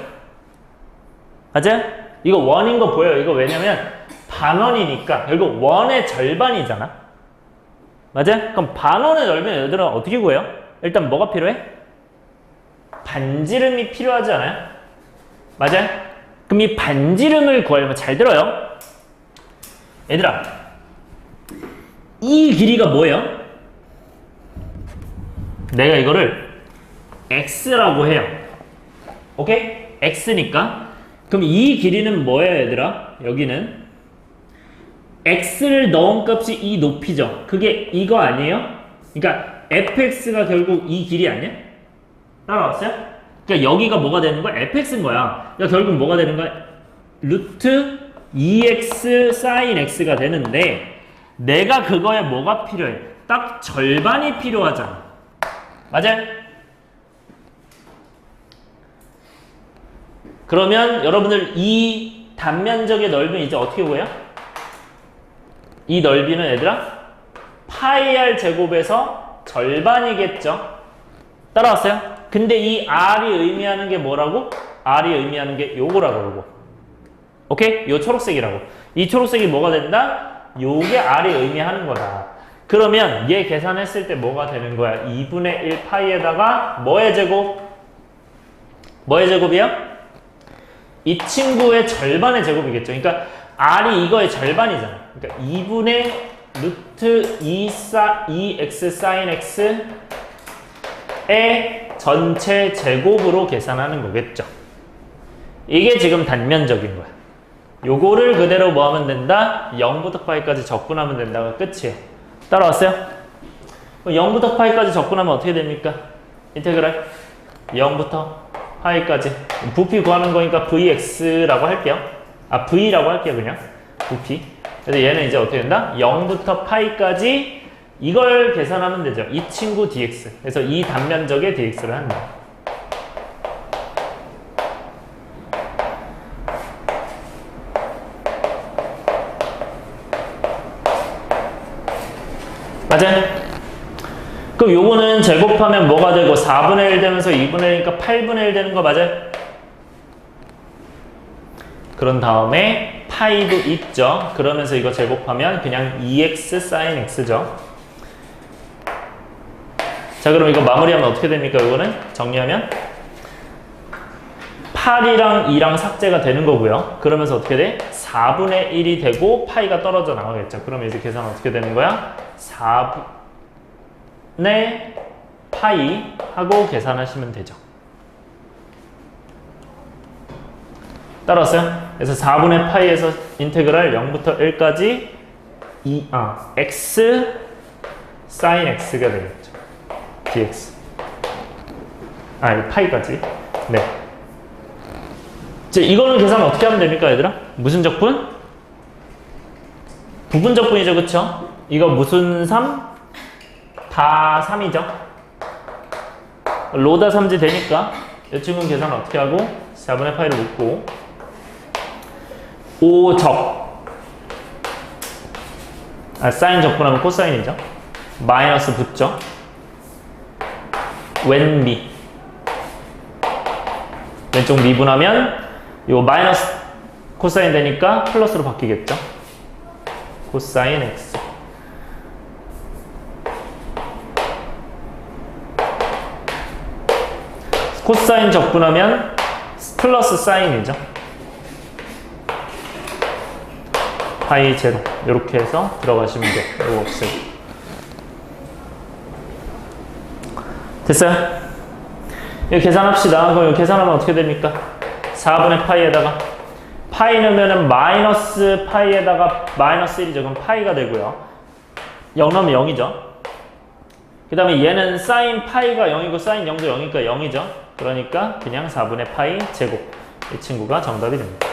맞아요? 이거 원인 거 보여요. 이거 왜냐면 반원이니까 결국 원의 절반이잖아. 맞아요? 그럼 반원의 절반은 얘들은 어떻게 구해요? 일단 뭐가 필요해? 반지름이 필요하지 않아요? 맞아요? 그럼 이 반지름을 구하려면 잘 들어요. 얘들아, 이 길이가 뭐예요? 내가 이거를 x라고 해요. 오케이? x니까. 그럼 이 길이는 뭐예요, 얘들아? 여기는 x를 넣은 값이 이 높이죠. 그게 이거 아니에요? 그러니까 fx가 결국 이 길이 아니야? 따라왔어요? 그러니까 여기가 뭐가 되는 거야? fx인 거야. 그러니까 결국 뭐가 되는 거야? 루트 2x sin x가 되는데 내가 그거에 뭐가 필요해? 딱 절반이 필요하잖아. 맞아요? 그러면 여러분들 이 단면적의 넓이는 이제 어떻게 구해요? 이 넓이는 얘들아 파이 r 제곱에서 절반이겠죠? 따라왔어요? 근데 이 r이 의미하는 게 뭐라고? r이 의미하는 게 요거라고 그러고. 오케이? 요 초록색이라고. 이 초록색이 뭐가 된다? 요게 r이 의미하는 거다. 그러면 얘 계산했을 때 뭐가 되는 거야? 2분의 1 파이에다가 뭐의 제곱? 뭐의 제곱이야? 이 친구의 절반의 제곱이겠죠. 그러니까 r이 이거의 절반이잖아. 그러니까 2분의 루트 2x sin x의 전체 제곱으로 계산하는 거겠죠. 이게 지금 단면적인 거야. 요거를 그대로 뭐 하면 된다? 0부터 파이까지 적분하면 된다가 끝이에요. 따라왔어요? 0부터 파이까지 적분하면 어떻게 됩니까? 인테그랄 0부터 파이까지 부피 구하는 거니까 vx라고 할게요. 아 v라고 할게요. 그냥 부피. 그래서 얘는 이제 어떻게 된다? 0부터 파이까지 이걸 계산하면 되죠. 이 친구 dx. 그래서 이 단면적의 dx를 한다. 맞아요? 그럼 요거는 제곱하면 뭐가 되고 4분의 1 되면서 2분의 1이니까 8분의 1 되는 거 맞아요? 그런 다음에 파이도 있죠. 그러면서 이거 제곱하면 그냥 2x sin x죠. 자, 그럼 이거 마무리하면 어떻게 됩니까? 이거는 정리하면 8이랑 2랑 삭제가 되는 거고요. 그러면서 어떻게 돼? 4분의 1이 되고 파이가 떨어져 나가겠죠. 그러면 이제 계산 어떻게 되는 거야? 4분의 파이 하고 계산하시면 되죠. 따라왔어요? 그래서 4분의 파이에서 인테그랄 0부터 1까지 x sin x가 되겠죠. dx. 이 파이까지. 네. 이제 이거는 계산 어떻게 하면 됩니까, 얘들아? 무슨 적분? 부분 적분이죠, 그쵸? 이거 무슨 3? 다 3이죠? 로다 3지 되니까 이 친구는 계산 어떻게 하고 4분의 파이를 묶고 5적 사인 적분하면 코사인이죠. 마이너스 붙죠. 왼미 왼쪽 미분하면 요 마이너스 코사인 되니까 플러스로 바뀌겠죠. 코사인 x 코사인 적분하면 플러스 사인이죠. 파이 제로 이렇게 해서 들어가시면 돼요. 이거 없애고 됐어요? 이거 계산합시다. 그럼 이거 계산하면 어떻게 됩니까? 4분의 파이에다가 파이 넣으면 마이너스 파이에다가 마이너스 1이죠. 그럼 파이가 되고요. 0 넣으면 0이죠. 그 다음에 얘는 사인 파이가 0이고 사인 0도 0이니까 0이죠. 그러니까 그냥 4분의 파이 제곱. 이 친구가 정답이 됩니다.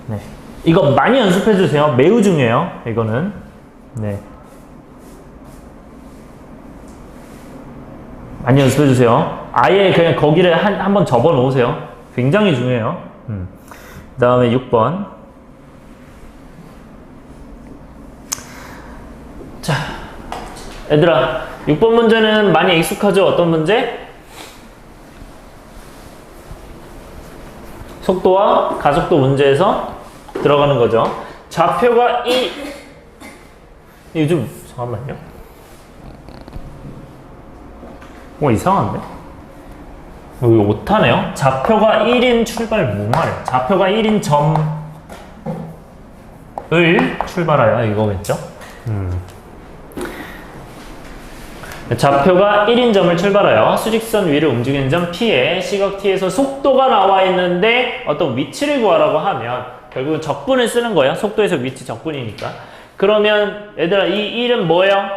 네. 이거 많이 연습해 주세요. 매우 중요해요. 이거는. 네. 많이 연습해 주세요. 아예 그냥 거기를 한번 접어 놓으세요. 굉장히 중요해요. 그 다음에 6번. 자, 얘들아, 6번 문제는 많이 익숙하죠? 어떤 문제? 속도와 가속도 문제에서 들어가는 거죠. 좌표가 이거 좀 잠깐만요. 이상한데? 이거 오타네요. 좌표가 1인 출발 뭐말해? 좌표가 1인 점을 출발하여 이거겠죠? 좌표가 1인 점을 출발하여 수직선 위를 움직이는 점 P에 시각 T에서 속도가 나와 있는데 어떤 위치를 구하라고 하면 결국은 적분을 쓰는 거예요. 속도에서 위치 적분이니까. 그러면 얘들아 이 1은 뭐예요?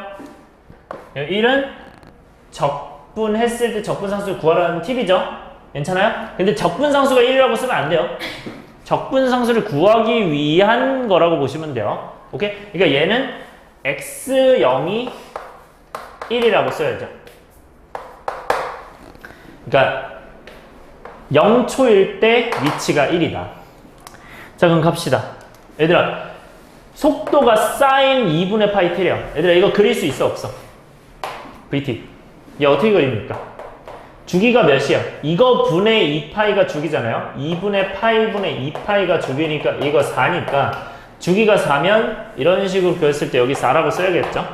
1은 적분했을 때 적분상수를 구하라는 팁이죠. 괜찮아요? 근데 적분상수가 1이라고 쓰면 안 돼요. 적분상수를 구하기 위한 거라고 보시면 돼요. 오케이? 그러니까 얘는 x0이 1이라고 써야죠. 그러니까 0초일 때 위치가 1이다. 자, 그럼 갑시다. 얘들아, 속도가 사인 2분의 파이 t래요. 얘들아, 이거 그릴 수 있어, 없어? vt. 얘 어떻게 그립니까? 주기가 몇이야? 이거 분의 2파이가 주기잖아요. 2분의 파이분의 2파이가 주기니까 이거 4니까 주기가 4면 이런 식으로 그렸을 때 여기 4라고 써야겠죠? 자,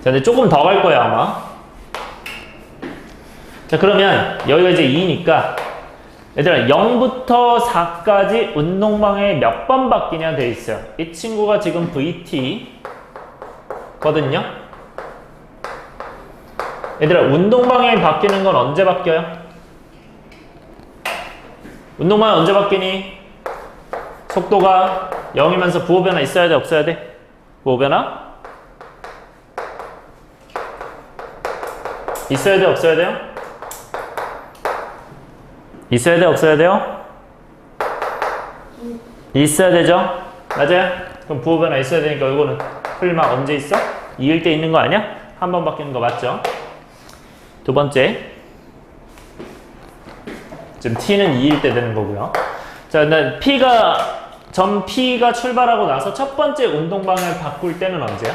근데 조금 더 갈 거야, 아마. 자, 그러면 여기가 이제 2니까 얘들아, 0부터 4까지 운동방향이 몇 번 바뀌냐 돼 있어요. 이 친구가 지금 VT 거든요. 얘들아, 운동방향이 바뀌는 건 언제 바뀌어요? 운동방향 언제 바뀌니? 속도가 0이면서 부호변화 있어야 돼, 없어야 돼? 부호변화? 있어야 돼, 없어야 돼요? 있어야 돼, 없어야 돼요? 있어야 되죠? 맞아요? 그럼 부호변화 있어야 되니까 이거는 풀마 언제 있어? 2일 때 있는 거 아니야? 한 번 바뀌는 거 맞죠? 두 번째, 지금 t는 2일 때 되는 거고요. 자, 일단 점 P가 출발하고 나서 첫 번째 운동방향을 바꿀 때는 언제야?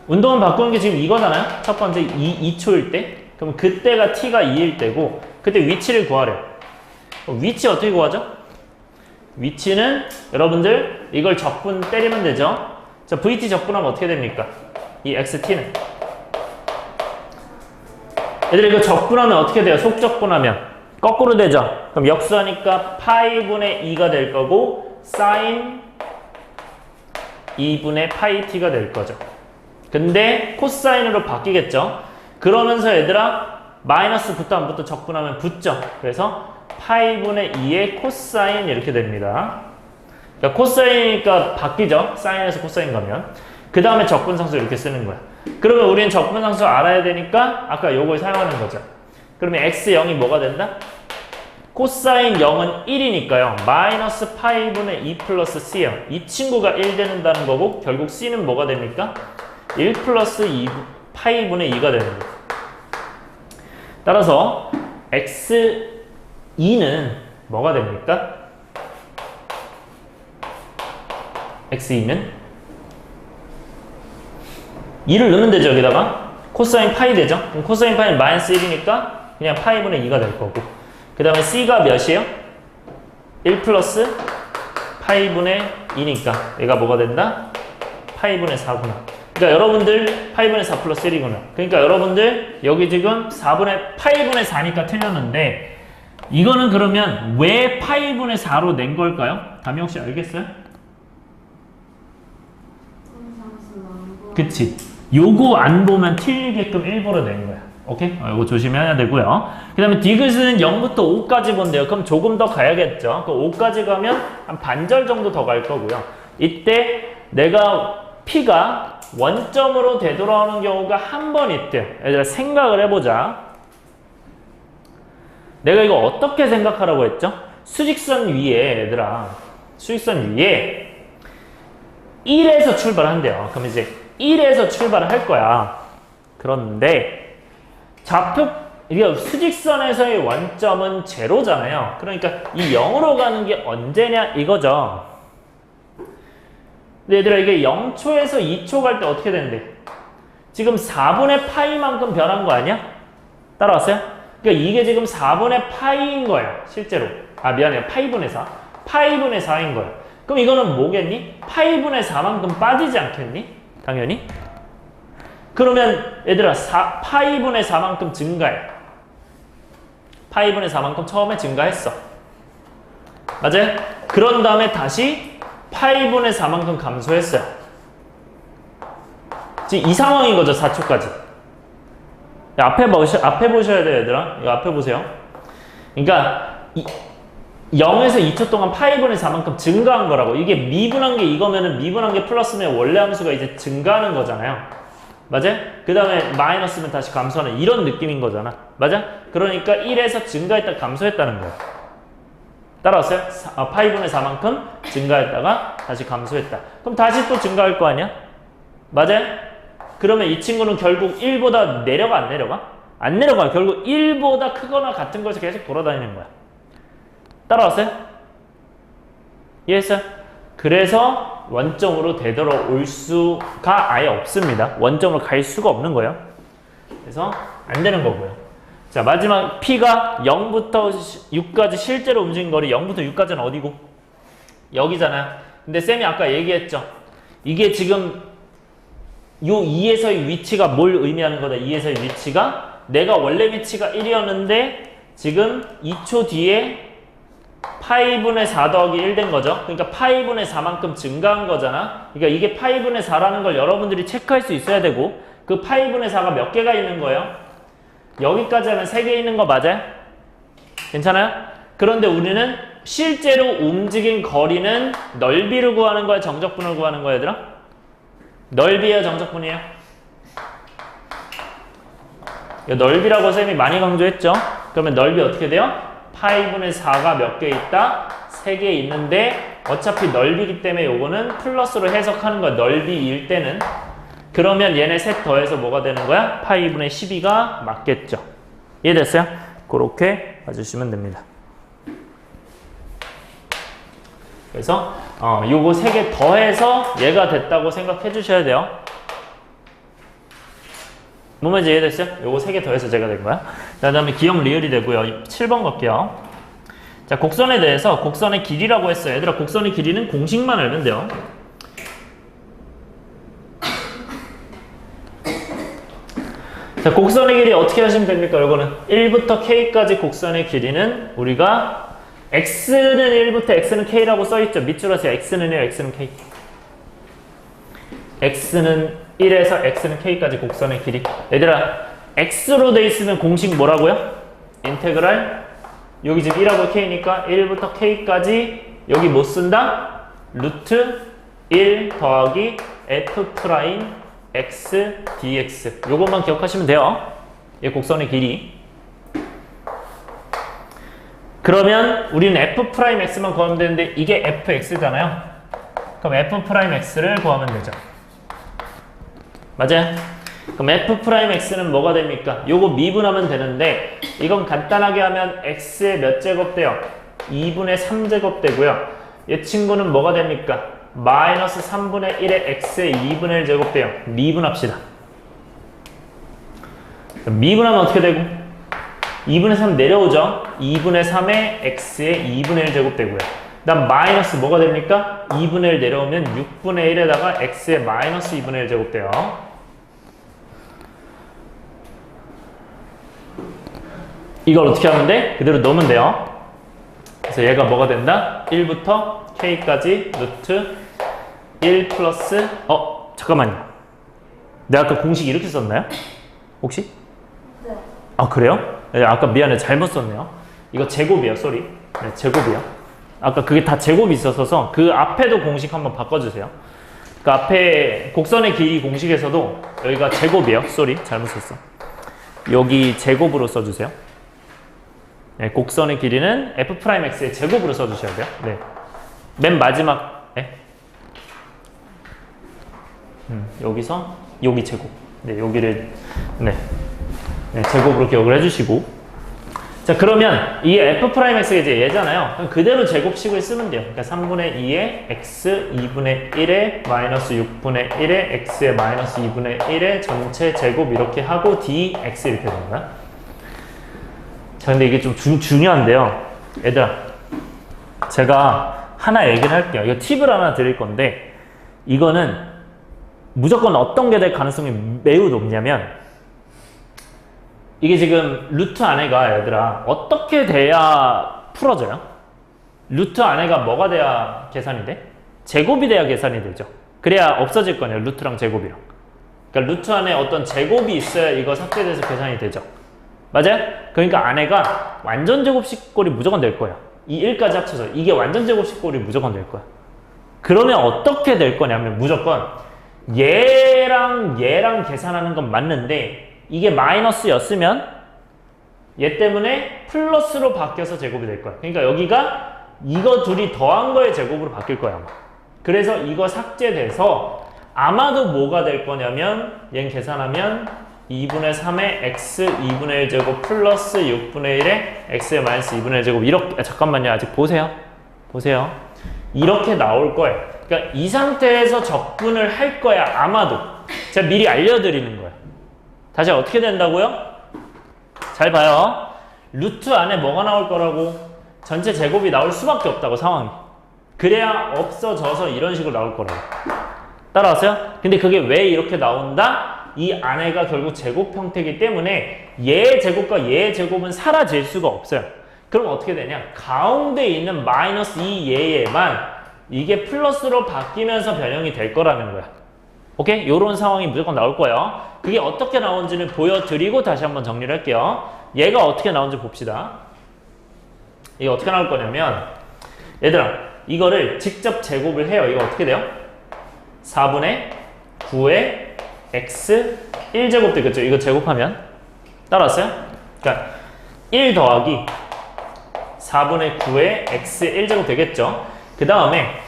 운동을 바꾸는 게 지금 이거잖아요? 첫 번째 2초일 때? 그럼 그때가 t가 2일 때고, 그때 위치를 구하래요. 위치 어떻게 구하죠? 위치는 여러분들 이걸 적분 때리면 되죠? 자, VT 적분하면 어떻게 됩니까? 이 XT는. 얘들 이거 적분하면 어떻게 돼요? 속적분하면 거꾸로 되죠? 그럼 역수하니까 파이분의 2가 될 거고 사인 2분의 파이 t가 될 거죠. 근데 코사인으로 바뀌겠죠? 그러면서 얘들아 마이너스 붙다 안 붙다 적분하면 붙죠? 그래서 파이분의 2의 코사인 이렇게 됩니다. 그러니까 코사인이니까 바뀌죠? 사인에서 코사인 가면. 그 다음에 적분상수 이렇게 쓰는 거야. 그러면 우리는 적분상수 알아야 되니까 아까 요걸 사용하는 거죠. 그러면 x0이 뭐가 된다? 코사인 0은 1이니까요. 마이너스 파이분의 2 플러스 c요. 이 친구가 1 되는다는 거고 결국 c는 뭐가 됩니까? 1 플러스 2 파이분의 2가 되는 거예요. 따라서 x2는 뭐가 됩니까? x2는 2를 넣으면 되죠. 여기다가 코사인 파이 되죠. 그럼 코사인 파이는 마이너스 1이니까 그냥 파이분의 2가 될 거고, 그 다음에 c가 몇이에요? 1 플러스 파이분의 2니까 얘가 뭐가 된다? 파이분의 4구나. 그러니까 여러분들 파이분의 4 플러스 1이구나. 그러니까 여러분들 여기 지금 파이분의 4니까 틀렸는데 이거는 그러면 왜 파이분의 4로 낸 걸까요? 담이 혹시 알겠어요? 그치. 요거 안 보면 틀리게끔 일부러 낸 거야. 오케이? 이거 조심해야 되고요. 그 다음에 디귿은 0부터 5까지 본대요. 그럼 조금 더 가야겠죠. 그 5까지 가면 한 반절 정도 더 갈 거고요. 이때 내가 P가 원점으로 되돌아오는 경우가 한 번 있대요. 얘들아 생각을 해보자. 내가 이거 어떻게 생각하라고 했죠? 수직선 위에 얘들아 수직선 위에 1에서 출발한대요. 그럼 이제 1에서 출발을 할 거야. 그런데 이게 수직선에서의 원점은 제로잖아요. 그러니까 이 0으로 가는 게 언제냐 이거죠. 근데 얘들아 이게 0초에서 2초 갈 때 어떻게 된대? 지금 4분의 파이만큼 변한 거 아니야? 따라왔어요? 그러니까 이게 지금 4분의 파이인 거예요. 실제로. 아 미안해요. 파이분의 4. 파이분의 4인 거예요. 그럼 이거는 뭐겠니? 파이분의 4만큼 빠지지 않겠니? 당연히. 그러면 얘들아 파이분의 4만큼 증가해. 파이분의 4만큼 처음에 증가했어. 맞아요? 그런 다음에 다시 파이분의 4만큼 감소했어요. 지금 이 상황인 거죠. 4초까지. 앞에 보셔야 돼요. 얘들아. 이거 앞에 보세요. 그러니까 0에서 2초 동안 파이분의 4만큼 증가한 거라고. 이게 미분한 게 이거면은 미분한 게 플러스면 원래 함수가 이제 증가하는 거잖아요. 맞아요? 그 다음에 마이너스면 다시 감소하는 이런 느낌인 거잖아. 맞아? 그러니까 1에서 증가했다 감소했다는 거야. 따라왔어요? 파이분의 4만큼 증가했다가 다시 감소했다. 그럼 다시 또 증가할 거 아니야? 맞아요? 그러면 이 친구는 결국 1보다 내려가 안 내려가? 안 내려가. 결국 1보다 크거나 같은 곳에 계속 돌아다니는 거야. 따라왔어요? 이해했어요? 그래서 원점으로 되돌아올 수가 아예 없습니다. 원점으로 갈 수가 없는 거예요. 그래서 안 되는 거고요. 자, 마지막 P가 0부터 6까지 실제로 움직인 거리 0부터 6까지는 어디고? 여기잖아요. 근데 쌤이 아까 얘기했죠. 이게 지금 요 2에서의 위치가 뭘 의미하는 거다. 2에서의 위치가 내가 원래 위치가 1이었는데 지금 2초 뒤에 파이분의 4 더하기 1 된 거죠. 그러니까 파이분의 4만큼 증가한 거잖아. 그러니까 이게 파이분의 4라는 걸 여러분들이 체크할 수 있어야 되고 그 파이분의 4가 몇 개가 있는 거예요? 여기까지 하면 3개 있는 거 맞아요? 괜찮아요? 그런데 우리는 실제로 움직인 거리는 넓이를 구하는 거야? 정적분을 구하는 거야 얘들아? 넓이에요? 정적분이에요? 넓이라고 쌤이 많이 강조했죠? 그러면 넓이 어떻게 돼요? 파이분의 4가 몇 개 있다? 3개 있는데 어차피 넓이기 때문에 요거는 플러스로 해석하는 거야. 넓이일 때는. 그러면 얘네 셋 더해서 뭐가 되는 거야? 파이분의 12가 맞겠죠. 이해됐어요? 그렇게 봐주시면 됩니다. 그래서 요거 3개 더해서 얘가 됐다고 생각해 주셔야 돼요. 뭐만 이해됐어요? 요거 3개 더해서 제가 된 거야. 자, 다음에 기억 리을이 되고요. 7번 갈게요. 자, 곡선에 대해서 곡선의 길이라고 했어요. 얘들아, 곡선의 길이는 공식만 알면 돼요. 자, 곡선의 길이 어떻게 하시면 됩니까? 요거는 1부터 K까지 곡선의 길이는 우리가 X는 1부터 X는 K라고 써있죠. 밑줄 하세요. X는 1, X는 K. X는 1에서 X는 K까지 곡선의 길이. 얘들아, X로 돼 있으면 공식 뭐라고요? 인테그랄. 여기 지금 1하고 K니까 1부터 K까지 여기 못 쓴다? 루트 1 더하기 F 프라임 X dx. 요것만 기억하시면 돼요. 이 곡선의 길이. 그러면 우리는 F 프라임 X만 구하면 되는데 이게 FX잖아요. 그럼 F 프라임 X를 구하면 되죠. 맞아요? 그럼 F'X는 뭐가 됩니까? 요거 미분하면 되는데 이건 간단하게 하면 X의 몇 제곱 돼요? 2분의 3제곱 되고요. 이 친구는 뭐가 됩니까? 마이너스 3분의 1의 X의 2분의 1 제곱 돼요. 미분합시다. 미분하면 어떻게 되고? 2분의 3 내려오죠? 2분의 3의 X의 2분의 1 제곱 되고요. 그 다음 마이너스 뭐가 됩니까? 2분의 1 내려오면 6분의 1에다가 X의 마이너스 2분의 1 제곱 돼요. 이걸 어떻게 하면 돼? 그대로 넣으면 돼요. 그래서 얘가 뭐가 된다? 1부터 K까지 루트 1 플러스 잠깐만요. 내가 아까 공식 이렇게 썼나요? 혹시? 네. 아, 그래요? 네, 아까 미안해. 잘못 썼네요. 이거 제곱이에요. 쏘리. 네, 제곱이요. 아까 그게 다 제곱이 있어서 그 앞에도 공식 한번 바꿔주세요. 그 앞에 곡선의 길이 공식에서도 여기가 제곱이에요. 쏘리. 잘못 썼어. 여기 제곱으로 써주세요. 네, 곡선의 길이는 F'X의 제곱으로 써주셔야 돼요. 네. 맨 마지막, 네. 여기서, 여기 제곱. 네, 여기를, 네. 네, 제곱으로 기억을 해주시고. 자, 그러면 이 F'X가 이제 얘잖아요. 그럼 그대로 제곱식을 쓰면 돼요. 그러니까 3분의 2의 X, 2분의 1의 마이너스 6분의 1의 X의 마이너스 2분의 1의 전체 제곱 이렇게 하고 dx 이렇게 되는 거야. 자, 근데 이게 좀 중요한데요. 얘들아, 제가 하나 얘기를 할게요. 이거 팁을 하나 드릴 건데, 이거는 무조건 어떤 게 될 가능성이 매우 높냐면, 이게 지금 루트 안에가 얘들아, 어떻게 돼야 풀어져요? 루트 안에가 뭐가 돼야 계산이 돼? 제곱이 돼야 계산이 되죠. 그래야 없어질 거네요. 루트랑 제곱이랑. 그러니까 루트 안에 어떤 제곱이 있어야 이거 삭제돼서 계산이 되죠. 맞아요? 그러니까 안에가 완전 제곱식 꼴이 무조건 될 거야. 이 1까지 합쳐서 이게 완전 제곱식 꼴이 무조건 될 거야. 그러면 어떻게 될 거냐면 무조건 얘랑 계산하는 건 맞는데 이게 마이너스였으면 얘 때문에 플러스로 바뀌어서 제곱이 될 거야. 그러니까 여기가 이거 둘이 더한 거의 제곱으로 바뀔 거야 아마. 그래서 이거 삭제돼서 아마도 뭐가 될 거냐면 얘는 계산하면 2분의 3의 x 2분의 1제곱 플러스 6분의 1의 x의 마이너스 2분의 1제곱 이렇게 잠깐만요. 아직 보세요. 이렇게 나올 거예요. 그러니까 이 상태에서 적분을 할 거야 아마도. 제가 미리 알려드리는 거예요. 다시 어떻게 된다고요? 잘 봐요. 루트 안에 뭐가 나올 거라고? 전체 제곱이 나올 수밖에 없다고 상황이. 그래야 없어져서 이런 식으로 나올 거라고. 따라왔어요? 근데 그게 왜 이렇게 나온다? 이 안에가 결국 제곱 형태이기 때문에 얘의 제곱과 얘의 제곱은 사라질 수가 없어요. 그럼 어떻게 되냐? 가운데 있는 마이너스 이 얘에만 이게 플러스로 바뀌면서 변형이 될 거라는 거야. 오케이? 요런 상황이 무조건 나올 거예요. 그게 어떻게 나오는지는 보여드리고 다시 한번 정리를 할게요. 얘가 어떻게 나오는지 봅시다. 이게 어떻게 나올 거냐면 얘들아 이거를 직접 제곱을 해요. 이거 어떻게 돼요? 4분의 9의 x 1제곱 되겠죠? 이거 제곱하면 따라왔어요? 그러니까 1 더하기 4분의 9의 x 1제곱 되겠죠? 그 다음에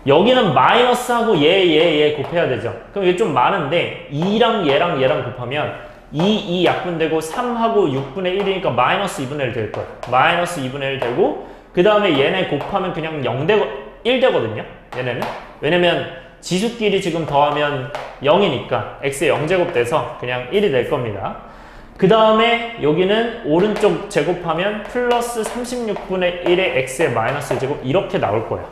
여기는 마이너스하고 얘 곱해야 되죠? 그럼 이게 좀 많은데 2랑 얘랑 곱하면 2 약분되고 3하고 6분의 1이니까 마이너스 2분의 1 될 거예요. 마이너스 2분의 1 되고 그 다음에 얘네 곱하면 그냥 1 되거든요. 얘네는. 왜냐면 지수끼리 지금 더하면 0이니까 x의 0제곱 돼서 그냥 1이 될 겁니다. 그 다음에 여기는 오른쪽 제곱하면 플러스 36분의 1의 x의 마이너스 제곱 이렇게 나올 거예요.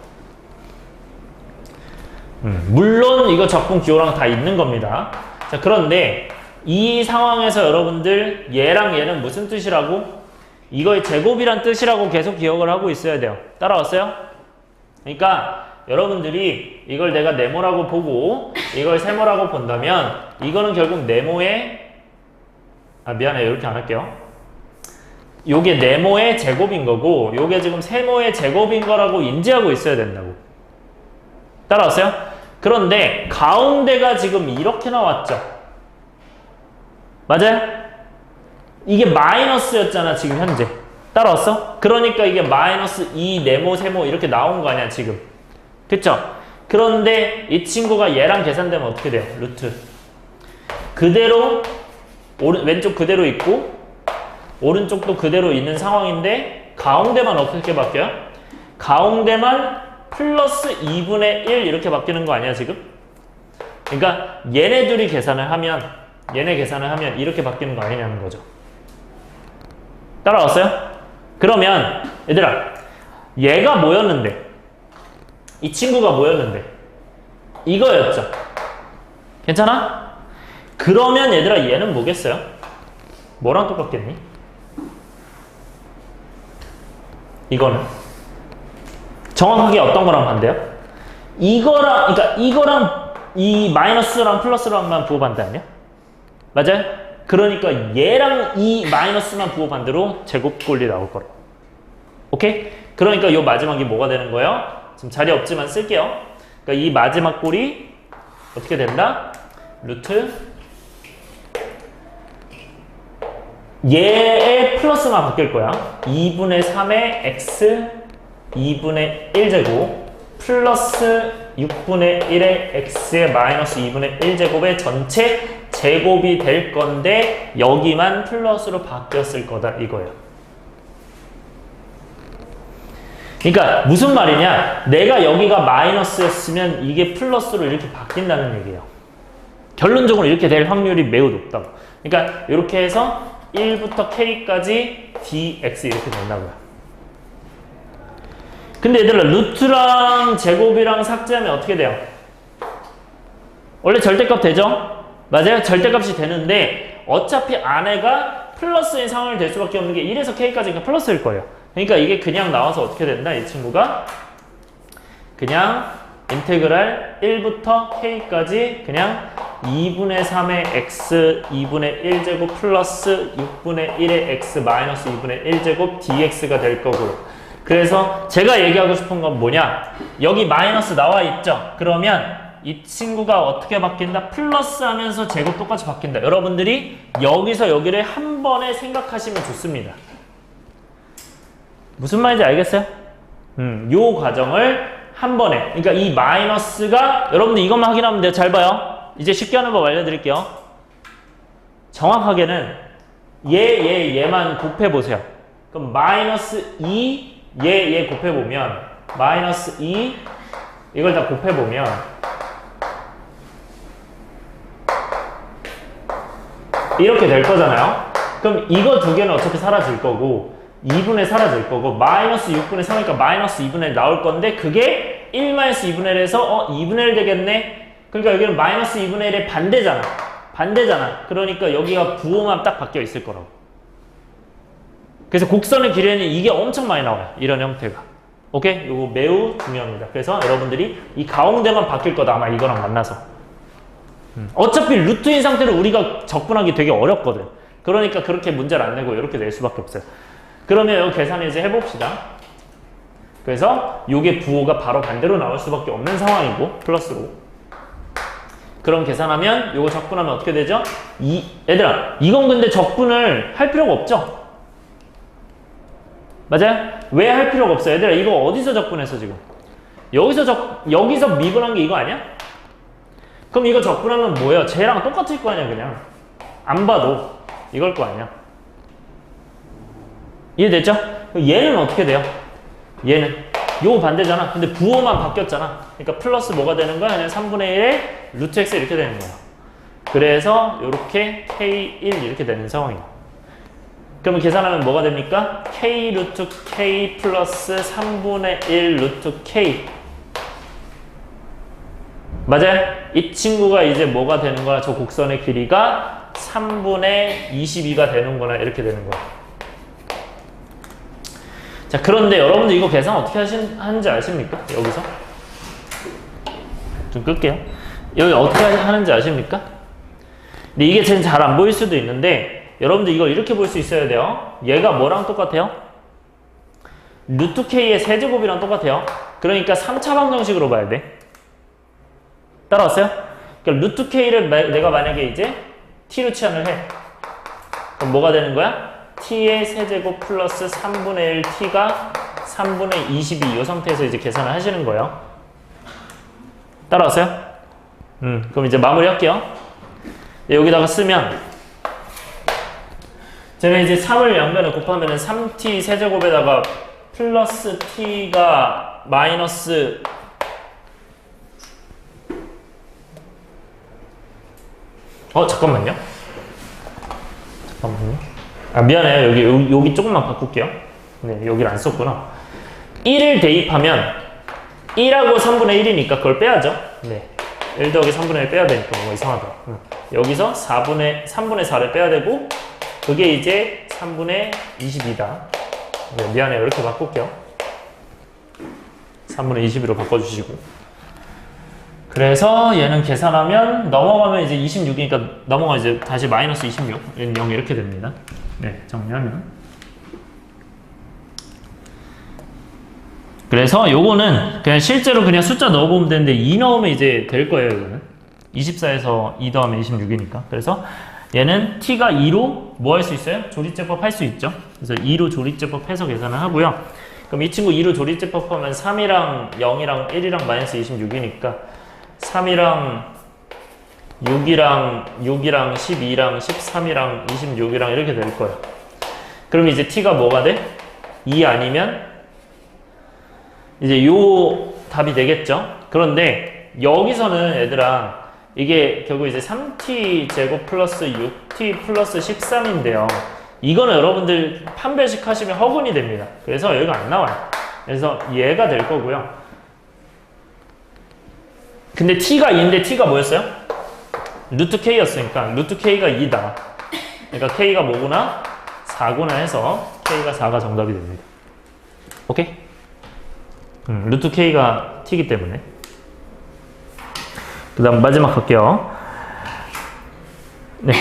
물론 이거 적분 기호랑 다 있는 겁니다. 자, 그런데 이 상황에서 여러분들 얘랑 얘는 무슨 뜻이라고? 이거의 제곱이란 뜻이라고 계속 기억을 하고 있어야 돼요. 따라왔어요? 그러니까 여러분들이 이걸 내가 네모라고 보고 이걸 세모라고 본다면 이거는 결국 네모의 미안해요. 이렇게 안 할게요. 요게 네모의 제곱인 거고 요게 지금 세모의 제곱인 거라고 인지하고 있어야 된다고. 따라왔어요? 그런데 가운데가 지금 이렇게 나왔죠? 맞아요? 이게 마이너스였잖아 지금 현재. 따라왔어? 그러니까 이게 마이너스 2 네모 세모 이렇게 나온 거 아니야 지금. 그쵸? 그런데 이 친구가 얘랑 계산되면 어떻게 돼요? 루트 그대로 왼쪽 그대로 있고 오른쪽도 그대로 있는 상황인데 가운데만 어떻게 바뀌어요? 가운데만 플러스 2분의 1 이렇게 바뀌는 거 아니야 지금? 그러니까 얘네 둘이 계산을 하면 이렇게 바뀌는 거 아니냐는 거죠. 따라왔어요? 그러면 얘들아 얘가 뭐였는데? 이 친구가 뭐였는데? 이거였죠. 괜찮아? 그러면 얘들아 얘는 뭐겠어요? 뭐랑 똑같겠니? 이거는 정확하게 어떤 거랑 반대요? 그러니까 이거랑 이 마이너스랑 플러스랑만 부호 반대 아니야? 맞아요? 그러니까 얘랑 이 마이너스만 부호 반대로 제곱 꼴이 나올 거라. 오케이? 그러니까 이 마지막이 뭐가 되는 거예요? 지금 자리 없지만 쓸게요. 그러니까 이 마지막 꼴이 어떻게 된다? 루트 얘의 플러스만 바뀔 거야. 2분의 3의 x 2분의 1제곱 플러스 6분의 1의 x의 마이너스 2분의 1제곱의 전체 제곱이 될 건데 여기만 플러스로 바뀌었을 거다 이거예요. 그러니까 무슨 말이냐? 내가 여기가 마이너스였으면 이게 플러스로 이렇게 바뀐다는 얘기예요. 결론적으로 이렇게 될 확률이 매우 높다고. 그러니까 이렇게 해서 1부터 k까지 dx 이렇게 된다고요. 근데 얘들아 루트랑 제곱이랑 삭제하면 어떻게 돼요? 원래 절대값 되죠? 맞아요? 절대값이 되는데 어차피 안에가 플러스인 상황이 될 수밖에 없는 게 1에서 k까지니까 플러스일 거예요. 그러니까 이게 그냥 나와서 어떻게 된다? 이 친구가 그냥 인테그랄 1부터 k까지 그냥 2분의 3의 x 2분의 1제곱 플러스 6분의 1의 x 마이너스 2분의 1제곱 dx가 될 거고요. 그래서 제가 얘기하고 싶은 건 뭐냐? 여기 마이너스 나와 있죠? 그러면 이 친구가 어떻게 바뀐다? 플러스 하면서 제곱 똑같이 바뀐다. 여러분들이 여기서 여기를 한 번에 생각하시면 좋습니다. 무슨 말인지 알겠어요? 요 과정을 한 번에, 그러니까 이 마이너스가, 여러분들 이것만 확인하면 돼요. 잘 봐요. 이제 쉽게 하는 법 알려드릴게요. 정확하게는 얘만 곱해보세요. 그럼 마이너스 2, 얘 곱해보면, 마이너스 2, 이걸 다 곱해보면, 이렇게 될 거잖아요. 그럼 이거 두 개는 어차피 사라질 거고, 2분의 사라질 거고, 마이너스 6분의 3이니까 마이너스 2분의 1 나올 건데, 그게 1 마이너스 2분의 1에서 2분의 1 되겠네? 그러니까 여기는 마이너스 2분의 1의 반대잖아. 그러니까 여기가 부호만 딱 바뀌어 있을 거라고. 그래서 곡선의 길이에는 이게 엄청 많이 나와요. 이런 형태가. 오케이? 이거 매우 중요합니다. 그래서 여러분들이 이 가운데만 바뀔 거다. 아마 이거랑 만나서. 어차피 루트인 상태로 우리가 접근하기 되게 어렵거든. 그러니까 그렇게 문제를 안 내고 이렇게 낼 수밖에 없어요. 그러면 이 계산을 이제 해봅시다. 그래서 이게 부호가 바로 반대로 나올 수밖에 없는 상황이고, 플러스로. 그럼 계산하면 이거 적분하면 어떻게 되죠? 얘들아, 이건 근데 적분을 할 필요가 없죠? 맞아요? 왜 할 필요가 없어요? 얘들아, 이거 어디서 적분했어 지금? 여기서 미분한 게 이거 아니야? 그럼 이거 적분하면 뭐예요? 쟤랑 똑같을 거 아니야 그냥. 안 봐도 이걸 거 아니야. 이해됐죠? 얘는 어떻게 돼요? 얘는 요거 반대잖아. 근데 부호만 바뀌었잖아. 그러니까 플러스 뭐가 되는 거야? 그냥 3분의 1에 루트 x 이렇게 되는 거야. 그래서 요렇게 k1 이렇게 되는 상황이야. 그러면 계산하면 뭐가 됩니까? k 루트 k 플러스 3분의 1 루트 k. 맞아요? 이 친구가 이제 뭐가 되는 거야? 저 곡선의 길이가 3분의 22가 되는구나. 이렇게 되는 거야. 자, 그런데 여러분들 이거 계산 어떻게 하는지 아십니까? 여기서? 좀 끌게요. 여기 어떻게 하는지 아십니까? 근데 이게 잘 안 보일 수도 있는데, 여러분들 이걸 이렇게 볼 수 있어야 돼요. 얘가 뭐랑 똑같아요? 루트 k의 세제곱이랑 똑같아요. 그러니까 3차 방정식으로 봐야 돼. 따라왔어요? 그러니까 루트 k를 내가 만약에 이제 t로 치환을 해. 그럼 뭐가 되는 거야? t의 세제곱 플러스 3분의 1 t가 3분의 22 이 상태에서 이제 계산을 하시는 거예요. 따라왔어요? 그럼 이제 마무리 할게요. 여기다가 쓰면 제가 이제 3을 양변에 곱하면은 3t 세제곱에다가 플러스 t가 마이너스 잠깐만요. 아, 미안해요. 여기 조금만 바꿀게요. 네, 여기를 안 썼구나. 1을 대입하면 1하고 3분의 1이니까 그걸 빼야죠. 네. 1 더하기 3분의 1 빼야 되니까 뭔가 이상하다. 여기서 3분의 4를 빼야 되고, 그게 이제 3분의 22다. 네, 미안해요. 이렇게 바꿀게요. 3분의 22로 바꿔주시고. 그래서 얘는 계산하면 넘어가면 이제 26이니까 넘어가 이제 다시 마이너스 26. 0 이렇게 됩니다. 네, 정리하면. 그래서 요거는 그냥 실제로 그냥 숫자 넣어보면 되는데 2 넣으면 이제 될 거예요, 이거는. 24에서 2 더하면 26이니까. 그래서 얘는 t가 2로 뭐 할 수 있어요? 조리제법 할 수 있죠. 그래서 2로 조리제법 해서 계산을 하고요. 그럼 이 친구 2로 조리제법 하면 3이랑 0이랑 1이랑 마이너스 26이니까 3이랑 6이랑 12랑 13이랑 26이랑 이렇게 될 거예요. 그럼 이제 t가 뭐가 돼? 2 아니면 이제 요 답이 되겠죠? 그런데 여기서는 얘들아 이게 결국 이제 3t 제곱 플러스 6t 플러스 13인데요. 이거는 여러분들 판별식 하시면 허근이 됩니다. 그래서 여기가 안 나와요. 그래서 얘가 될 거고요. 근데 t가 2인데 t가 뭐였어요? 루트 k였으니까 루트 k가 2다. 그러니까 k가 뭐구나? 4구나 해서 k가 4가 정답이 됩니다. 오케이? 루트 k가 t이기 때문에. 그 다음 마지막 할게요. 네.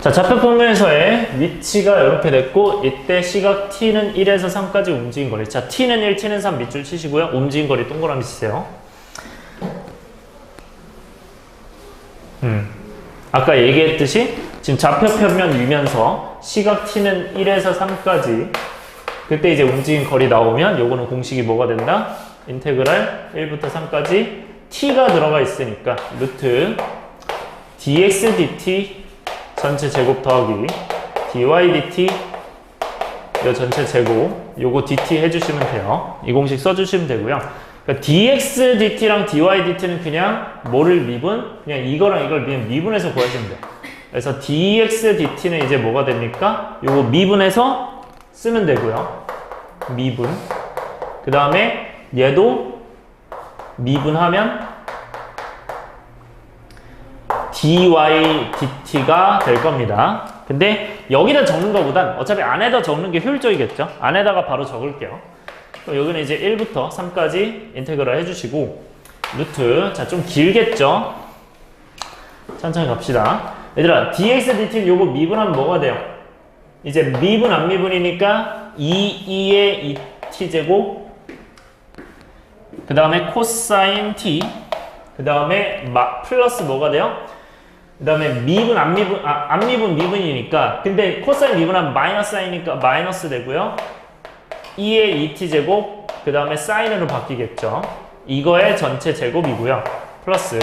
자, 좌표 평면에서의 위치가 이렇게 됐고, 이때 시각 t는 1에서 3까지 움직인 거리. 자, t는 1, t는 3 밑줄 치시고요. 움직인 거리 동그라미 치세요. 아까 얘기했듯이 지금 좌표 평면 위면서 시각 t는 1에서 3까지 그때 이제 움직임 거리 나오면 요거는 공식이 뭐가 된다? 인테그랄 1부터 3까지 t가 들어가 있으니까 루트 dx dt 전체 제곱 더하기 dy dt 요 전체 제곱 요거 dt 해주시면 돼요. 이 공식 써주시면 되고요. 그러니까 dx dt랑 dy dt는 그냥 뭐를 미분? 그냥 이거랑 이걸 그냥 미분해서 구하시면 돼요. 그래서 dx dt는 이제 뭐가 됩니까? 요거 미분해서 쓰면 되고요. 미분. 그 다음에 얘도 미분하면 dy dt가 될 겁니다. 근데 여기다 적는 것보단 어차피 안에다 적는 게 효율적이겠죠? 안에다가 바로 적을게요. 여기는 이제 1부터 3까지 인테그랄 해주시고 루트, 자 좀 길겠죠? 천천히 갑시다. 얘들아 dx dt 요거 미분하면 뭐가 돼요? 이제 미분 안 미분이니까 2의 2t제곱 그 다음에 코사인 t 그 다음에 플러스 뭐가 돼요? 그 다음에 미분 안 미분 미분이니까 근데 코사인 미분하면 마이너스 사인이니까 마이너스 되고요. 2의 2t제곱 그 다음에 사인으로 바뀌겠죠. 이거의 전체 제곱이고요. 플러스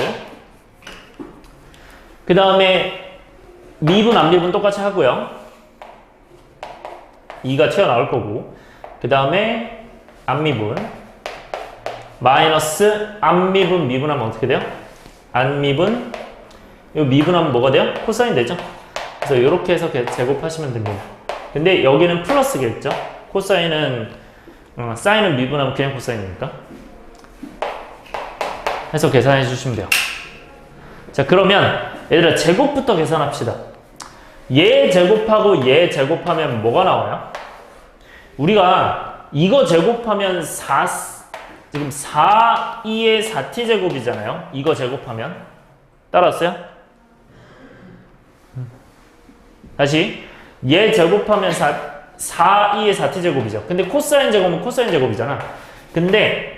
그 다음에 미분 안 미분 똑같이 하고요. 2가 튀어나올 거고 그 다음에 안 미분 마이너스 안 미분 미분하면 어떻게 돼요? 안 미분 이 미분하면 뭐가 돼요? 코사인 되죠? 그래서 이렇게 해서 제곱하시면 됩니다. 근데 여기는 플러스겠죠? 코사인은 사인은 미분하면 그냥 코사인이니까 해서 계산해 주시면 돼요. 자 그러면 얘들아 제곱부터 계산합시다. 얘 제곱하고 얘 제곱하면 뭐가 나와요? 우리가 이거 제곱하면 지금 4, 2의 4t 제곱이잖아요. 이거 제곱하면 따라왔어요? 다시 얘 제곱하면 4, 2의 4t 제곱이죠. 근데 코사인 제곱은 코사인 제곱이잖아. 근데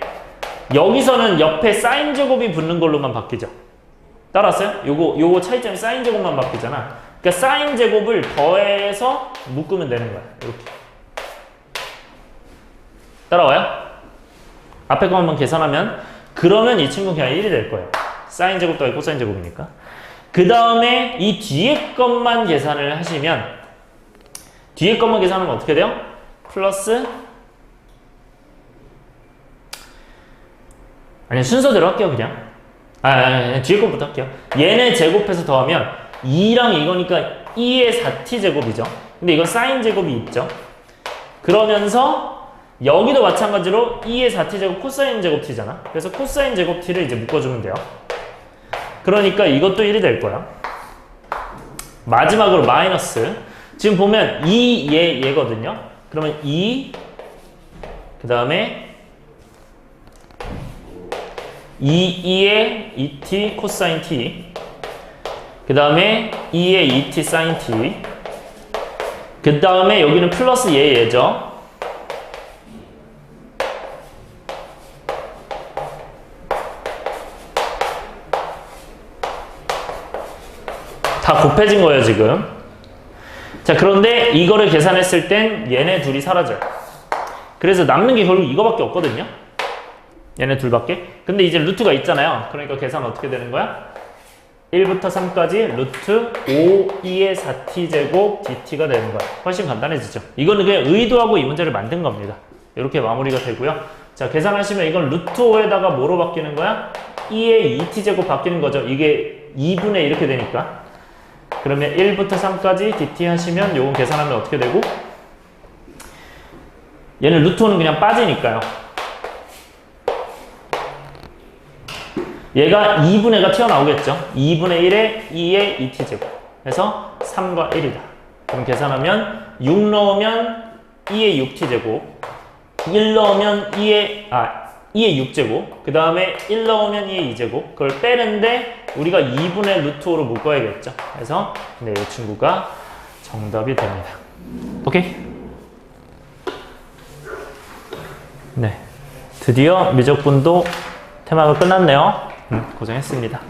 여기서는 옆에 사인 제곱이 붙는 걸로만 바뀌죠. 따라왔어요? 요거 차이점이 사인 제곱만 바뀌잖아. 그러니까 사인 제곱을 더해서 묶으면 되는 거야. 이렇게. 따라와요? 앞에 것만 계산하면 그러면 이 친구는 그냥 1이 될 거예요. 사인 제곱 더하기 코사인 제곱이니까. 그 다음에 이 뒤에 것만 계산을 하시면 뒤에 것만 계산하면 어떻게 돼요? 플러스 아니 순서대로 할게요 그냥. 뒤에 것부터 할게요. 얘네 제곱해서 더하면 2랑 이거니까 2의 4t 제곱이죠. 근데 이건 사인 제곱이 있죠. 그러면서 여기도 마찬가지로 2의 4t 제곱 코사인 제곱 t잖아. 그래서 코사인 제곱 t를 이제 묶어주면 돼요. 그러니까 이것도 1이 될 거야. 마지막으로 마이너스. 지금 보면 2얘거든요. 그러면 2 그 다음에 2의 2t 코사인 t 그 다음에 2의 2t 사인 t 그 다음에 여기는 플러스 얘죠. 다 곱해진 거예요 지금. 자 그런데 이거를 계산했을 땐 얘네 둘이 사라져요. 그래서 남는 게 결국 이거밖에 없거든요. 얘네 둘밖에. 근데 이제 루트가 있잖아요. 그러니까 계산 어떻게 되는 거야? 1부터 3까지 루트 5, 2의 4t 제곱 dt가 되는 거야. 훨씬 간단해지죠. 이거는 그냥 의도하고 이 문제를 만든 겁니다. 이렇게 마무리가 되고요. 자 계산하시면 이건 루트 5에다가 뭐로 바뀌는 거야? 2의 2t 제곱 바뀌는 거죠. 이게 2분의 이렇게 되니까. 그러면 1부터 3까지 dt 하시면 요건 계산하면 어떻게 되고? 얘는 루트 5는 그냥 빠지니까요. 얘가 2분의 1가 튀어나오겠죠. 2분의 1에 2의 2t 제곱 해서 3과 1이다. 그럼 계산하면 6 넣으면 2의 6t 제곱 1 넣으면 2의 6제곱 그 다음에 1 넣으면 2의 2제곱 그걸 빼는데 우리가 2분의 루트 5로 묶어야겠죠. 그래서 네, 이 친구가 정답이 됩니다. 오케이? 네, 드디어 미적분도 테마가 끝났네요. 고생했습니다.